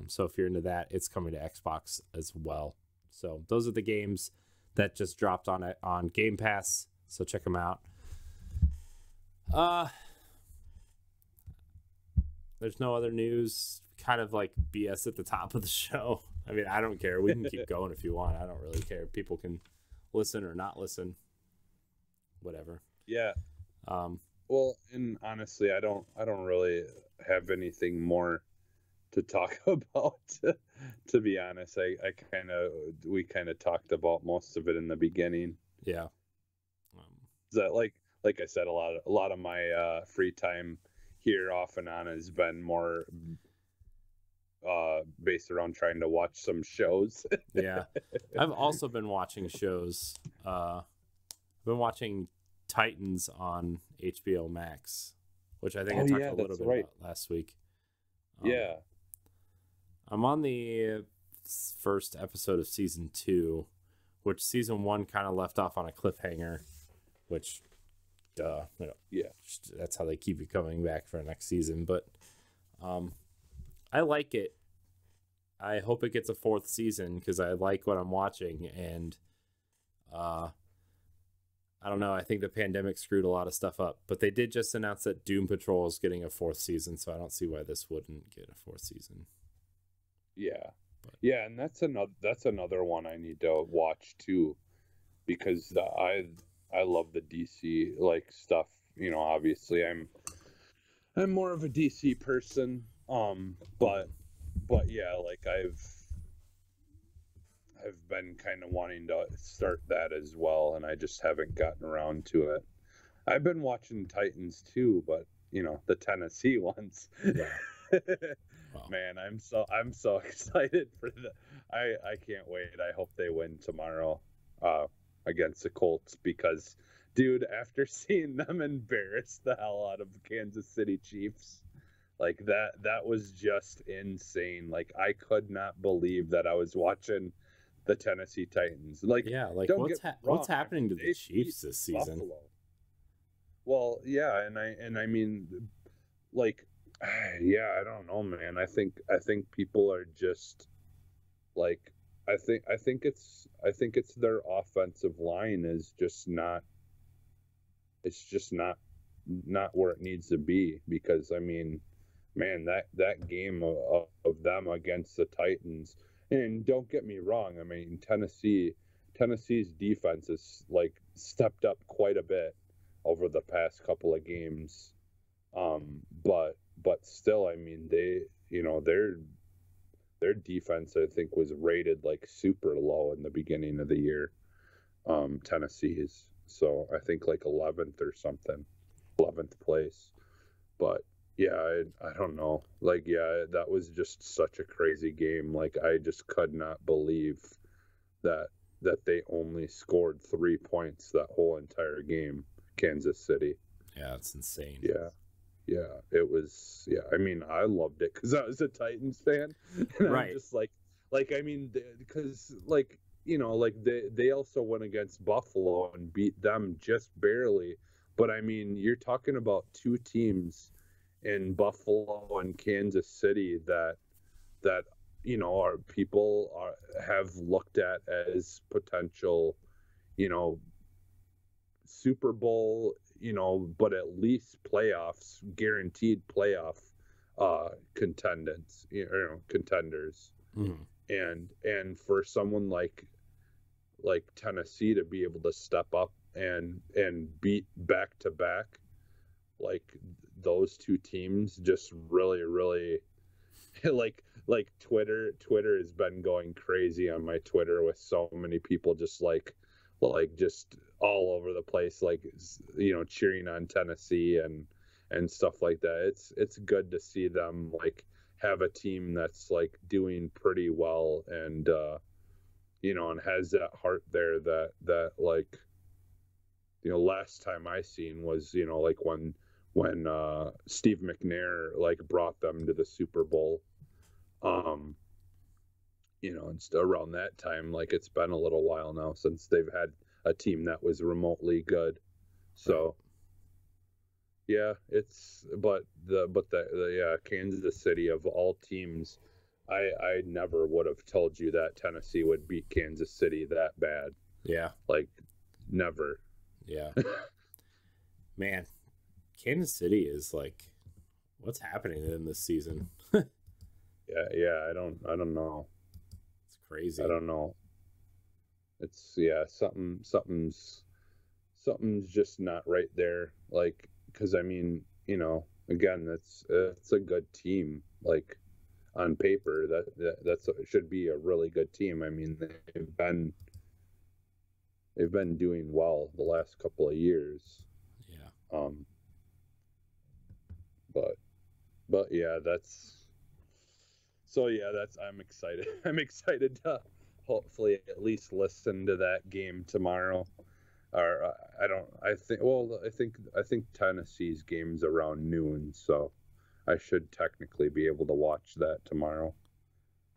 So if you're into that, it's coming to Xbox as well. So those are the games that just dropped on Game Pass. So check them out. There's no other news. Kind of like BS at the top of the show. I mean, I don't care. We can keep going if you want. I don't really care. People can listen or not listen. Whatever. Yeah. Well, and honestly, I don't really have anything more to talk about. To be honest, we kind of talked about most of it in the beginning. Yeah. That like I said, a lot of my free time here off and on has been more based around trying to watch some shows. Yeah. I've also been watching shows. I've been watching Titans on HBO Max, which I think I talked a little bit about last week. Yeah. I'm on the first episode of season 2, which season 1 kind of left off on a cliffhanger, which, that's how they keep you coming back for the next season. But I like it. I hope it gets a 4th season because I like what I'm watching, and I don't know. I think the pandemic screwed a lot of stuff up, but they did just announce that Doom Patrol is getting a 4th season, so I don't see why this wouldn't get a 4th season. Yeah. Yeah, and that's another one I need to watch too, because I love the DC like stuff. You know, obviously I'm more of a DC person. But yeah, like I've been kind of wanting to start that as well, and I just haven't gotten around to it. I've been watching Titans too, but you know, the Tennessee ones. Yeah. Wow. Man, I'm so excited for the. I can't wait. I hope they win tomorrow against the Colts, because, dude, after seeing them embarrass the hell out of the Kansas City Chiefs, like that was just insane. Like, I could not believe that I was watching the Tennessee Titans. Like, yeah, like what's happening to the Chiefs this season? Buffalo. Well, yeah, and I mean, like, yeah, I don't know, man. I think people are just like, I think it's their offensive line is just not. It's just not where it needs to be, because I mean, man, that game of them against the Titans, and don't get me wrong, I mean, Tennessee's defense has like stepped up quite a bit over the past couple of games. But still, I mean, their defense, I think, was rated like super low in the beginning of the year. Tennessee's, so I think like 11th or something, 11th place. But yeah, I don't know. Like, yeah, that was just such a crazy game. Like, I just could not believe that they only scored 3 points that whole entire game. Kansas City. Yeah, it's insane. Yeah. Yeah, it was. Yeah, I mean, I loved it because I was a Titans fan, and Right. I'm just like, I mean, because like, like they also went against Buffalo and beat them just barely. But I mean, you're talking about two teams in Buffalo and Kansas City that are people have looked at as potential, Super Bowl, but at least playoffs, guaranteed playoff contenders. Mm. And for someone like Tennessee to be able to step up and beat back to back like those two teams, just really, really like Twitter has been going crazy on my Twitter with so many people just like just all over the place, like, cheering on Tennessee and stuff like that. It's good to see them like have a team that's like doing pretty well, and and has that heart there that like, last time I seen was, like when Steve McNair like brought them to the Super Bowl. And around that time, like, it's been a little while now since they've had a team that was remotely good. So yeah, but the Kansas City, of all teams, I never would have told you that Tennessee would beat Kansas City that bad. Yeah. Like, never. Yeah. Man, Kansas City is like, what's happening in this season? Yeah, I don't know. It's crazy. I don't know. It's something's just not right there. Like, because I mean, again, it's a good team. Like, on paper, that's should be a really good team. I mean, they've been doing well the last couple of years. Yeah. But yeah, I'm excited. I'm excited to hopefully at least listen to that game tomorrow. Or I think Tennessee's game's around noon, so I should technically be able to watch that tomorrow.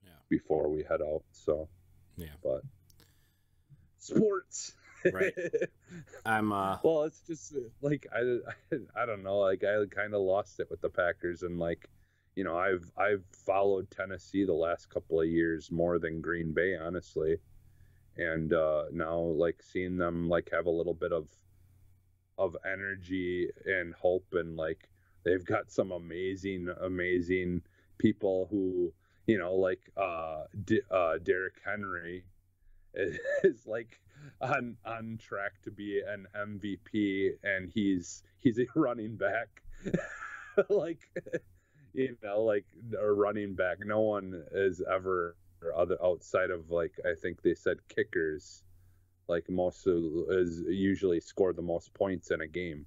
Yeah. Before we head out. So Yeah. But sports. Right. I'm well, it's just like I don't know, like I kind of lost it with the Packers, and like, I've followed Tennessee the last couple of years more than Green Bay, honestly. And now, like, seeing them like have a little bit of energy and hope, and like they've got some amazing people who, like Derrick Henry is like on track to be an MVP, and he's a running back. Like, like a running back. No one is ever outside of, like, I think they said kickers, like, is usually score the most points in a game.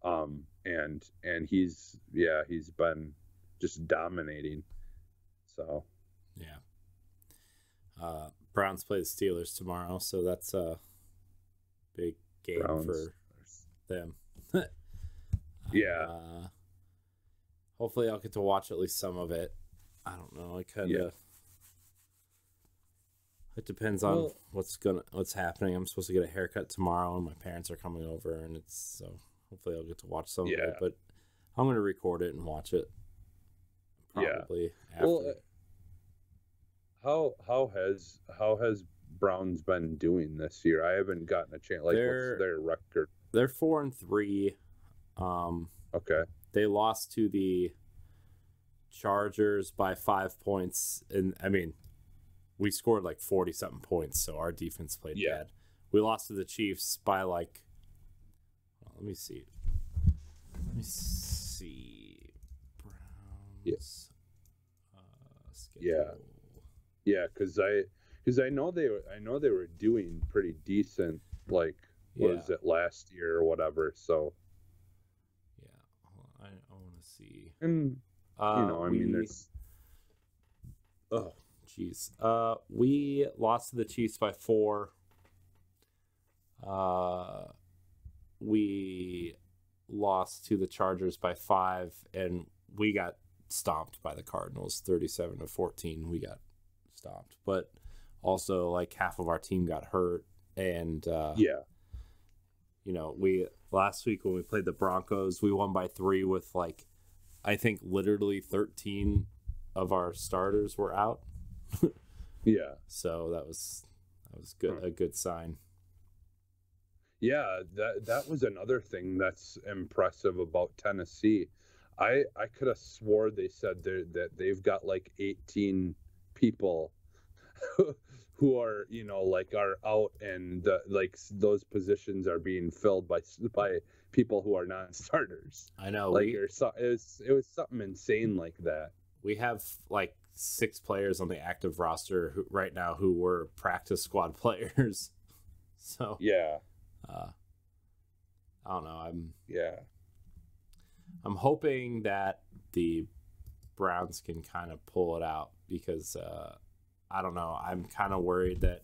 And he's been just dominating. So yeah. Browns play the Steelers tomorrow, so that's a big game for them. Yeah. Hopefully I'll get to watch at least some of it. I don't know. I kind of. It depends on what's happening. I'm supposed to get a haircut tomorrow, and my parents are coming over, and it's so hopefully I'll get to watch some of Yeah. it. But I'm going to record it and watch it. Probably after. Well, how has Browns been doing this year? I haven't gotten a chance. Like, what's their record? They're 4-3. Okay. They lost to the Chargers by 5 points, and I mean, we scored like 40-something points, so our defense played bad. We lost to the Chiefs by like, let me see. Browns. Schedule. Yeah, because I know they were doing pretty decent. Like, was it last year or whatever? So. Yeah, I want to see. And I mean, there's. Oh, jeez. We lost to the Chiefs by 4. We lost to the Chargers by 5, and we got stomped by the Cardinals, 37-14. We got stomped, but also like half of our team got hurt, and we last week when we played the Broncos, we won by 3 with like, I think literally 13 of our starters were out. Yeah. So that was good, a good sign. Yeah, that was another thing that's impressive about Tennessee. I could have swore they said that they've got like 18 people who are are out, and those positions are being filled by people who are non-starters. I know. Like it was something insane like that. We have like 6 players on the active roster right now who were practice squad players. So yeah. I don't know. I'm hoping that the Browns can kind of pull it out, because I don't know. I'm kind of worried that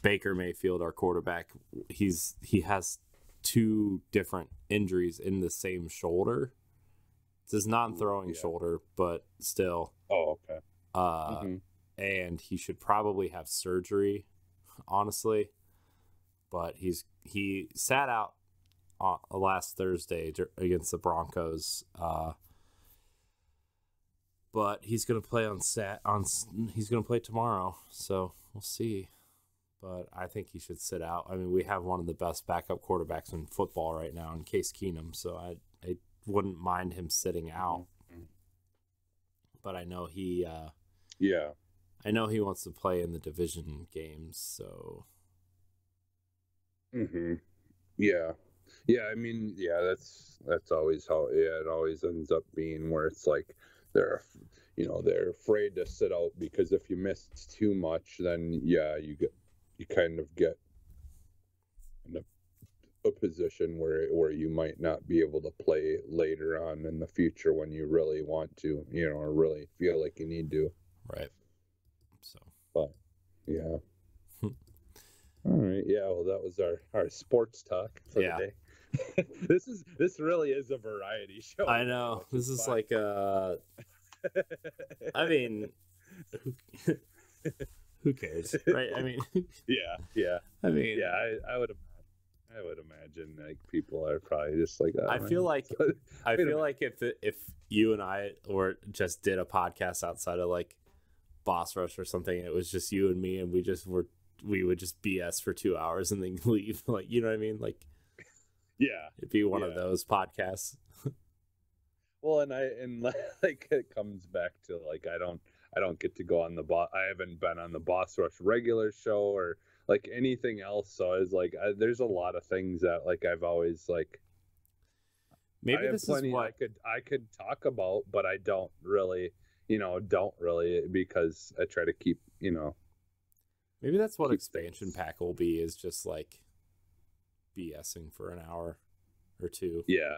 Baker Mayfield, our quarterback, he has 2 different injuries in the same shoulder. It's his non-throwing shoulder, but still. Oh, okay. And he should probably have surgery, honestly. But he sat out last Thursday against the Broncos. But he's going to play he's going to play tomorrow, so we'll see. But I think he should sit out. I mean, we have one of the best backup quarterbacks in football right now in Case Keenum, so I wouldn't mind him sitting out. But I know he I know he wants to play in the division games, so Yeah. I mean, that's always how it always ends up being, where it's like they're afraid to sit out, because if you miss too much, then you kind of get in a position where you might not be able to play later on in the future when you really want to, or really feel like you need to. Right. So. But yeah. All right. Yeah. Well, that was our sports talk for the day. This really is a variety show. I know. This is fun. Like I mean, who cares, right? I mean, yeah. I mean, I would imagine like people are probably just like that. I feel like if you and I just did a podcast outside of like Boss Rush or something, it was just you and me, and we would just BS for 2 hours and then leave. Like, you know what I mean? Like, it'd be one of those podcasts. Well, and like it comes back to like I don't get to go on I haven't been on the Boss Rush regular show or like anything else. So it's like there's a lot of things that like I've always like. Maybe this is what I could talk about, but I don't really, because I try to keep, Maybe that's what expansion pack will be, is just like BSing for an hour or 2. Yeah.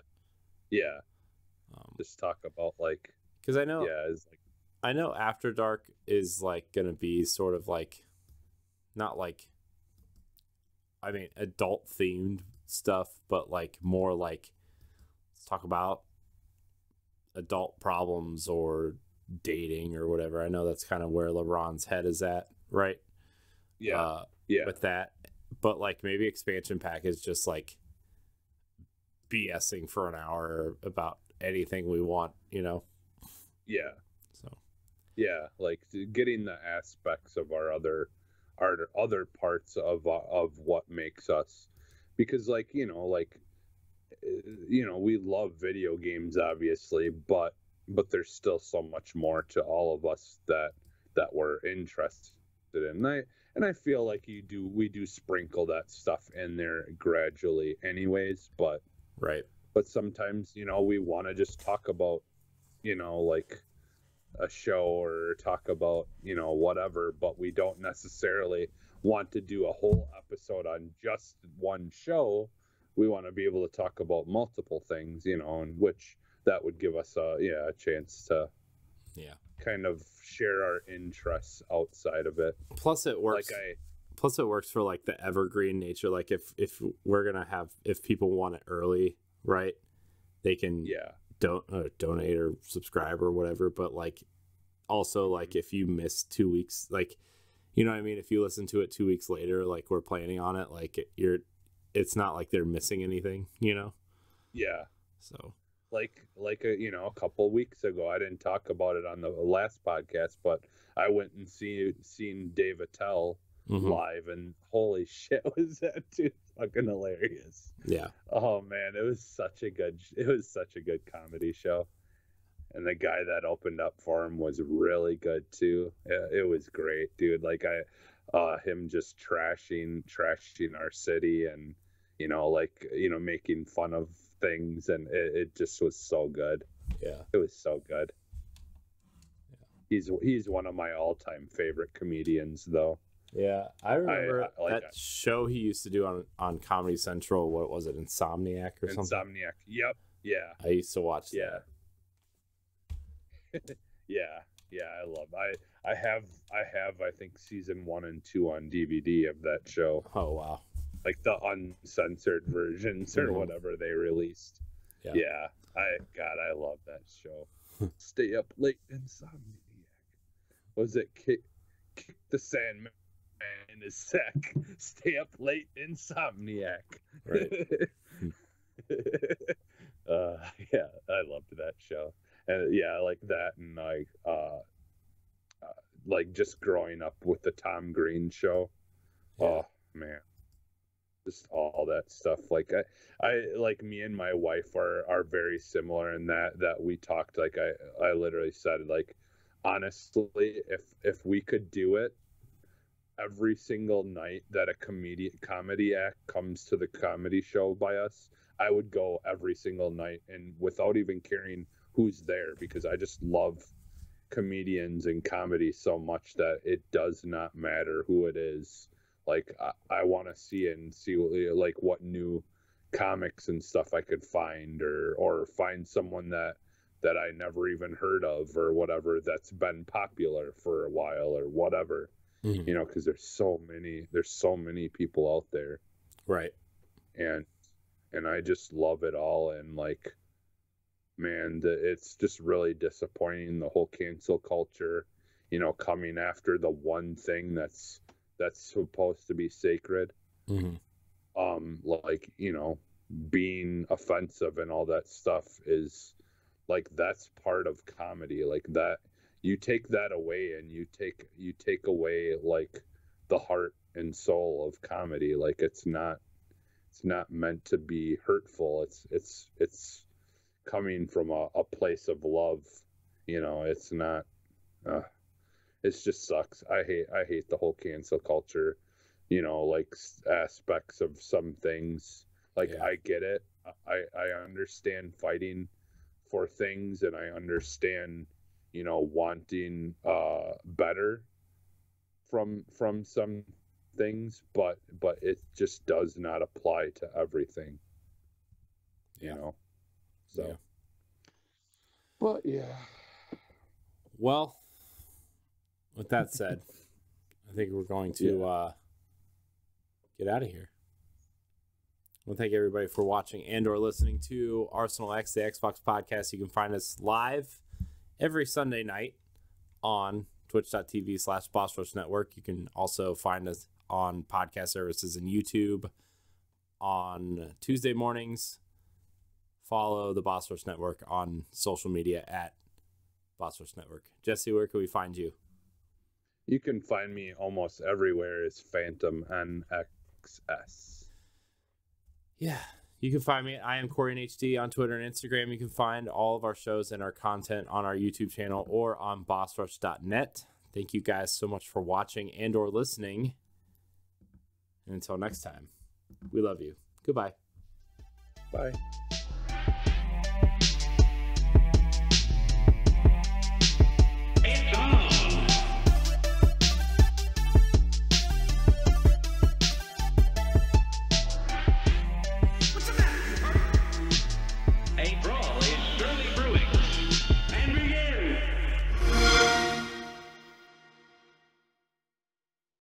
Just talk about like, because I know, it's like, I know After Dark is like gonna be sort of like, not like, I mean, adult themed stuff, but like more like, let's talk about adult problems or dating or whatever. I know that's kind of where LeBron's head is at, right? Yeah. With that, but like maybe expansion pack is just like BSing for an hour about anything we want, you know? Yeah. So, Yeah, like getting the aspects of our other parts of what makes us, because like, we love video games obviously, but there's still so much more to all of us that we're interested in. And I feel like we do sprinkle that stuff in there gradually anyways, but right. but sometimes, we want to just talk about, like a show or talk about, whatever, but we don't necessarily want to do a whole episode on just one show. We want to be able to talk about multiple things, and which that would give us a chance to kind of share our interests outside of it. Plus it works. Plus it works for like the evergreen nature. Like if we're going to if people want it early, right? They can donate or subscribe or whatever. But like also like if you miss 2 weeks, like, you know what I mean? If you listen to it 2 weeks later, like we're planning on it, like it's not like they're missing anything, you know? Yeah. So like a couple weeks ago, I didn't talk about it on the last podcast, but I went and seen Dave Attell live, and holy shit, was that dude fucking hilarious. Yeah. Oh man, it was such a good comedy show. And the guy that opened up for him was really good too. It was great, dude. Like him just trashing our city and, making fun of things, and it just was so good. Yeah. It was so good. Yeah. He's one of my all-time favorite comedians though. Yeah, I remember that show he used to do on Comedy Central. What was it, Insomniac or something? Insomniac. Yep. Yeah. I used to watch that. Yeah, I love. I have I think season 1 and 2 on DVD of that show. Oh wow. Like the uncensored versions or whatever they released. Yeah. I love that show. Stay up late, Insomniac. Was it kick the Sandman in his sack? Stay up late, Insomniac. Right. Yeah, I loved that show. And I like that, and like just growing up with the Tom Green show. Yeah. Oh man, just all that stuff. Like I like, me and my wife are very similar in that we talked. Like I literally said, like, honestly, if we could do it every single night that a comedy act comes to the comedy show by us, I would go every single night, and without even caring who's there, because I just love comedians and comedy so much that it does not matter who it is. Like I want to see like what new comics and stuff I could find, or find someone that I never even heard of or whatever, that's been popular for a while or whatever. Because there's so many people out there, right? And I just love it all. And like, man, it's just really disappointing, the whole cancel culture, coming after the one thing that's supposed to be sacred. Like, being offensive and all that stuff is like, that's part of comedy. Like that, you take that away, and you take away like the heart and soul of comedy. Like it's not meant to be hurtful. It's coming from a place of love. It's not. It just sucks. I hate the whole cancel culture. Like aspects of some things. Like I get it. I understand fighting for things, and I understand wanting better from some things, but it just does not apply to everything. So. But well, with that said, I think we're going to get out of here. Well, thank everybody for watching and or listening to Arsenal X, the Xbox podcast. You can find us live every Sunday night on twitch.tv/Boss Rush Network. You can also find us on podcast services and YouTube on Tuesday mornings follow the Boss Rush Network on social media at Boss Rush Network. Jesse, where can we find you? You can find me almost everywhere as Phantom NXS. Yeah, you can find me. I am Corey HD on Twitter and Instagram. You can find all of our shows and our content on our YouTube channel or on bossrush.net. Thank you guys so much for watching and or listening. And until next time, we love you. Goodbye. Bye.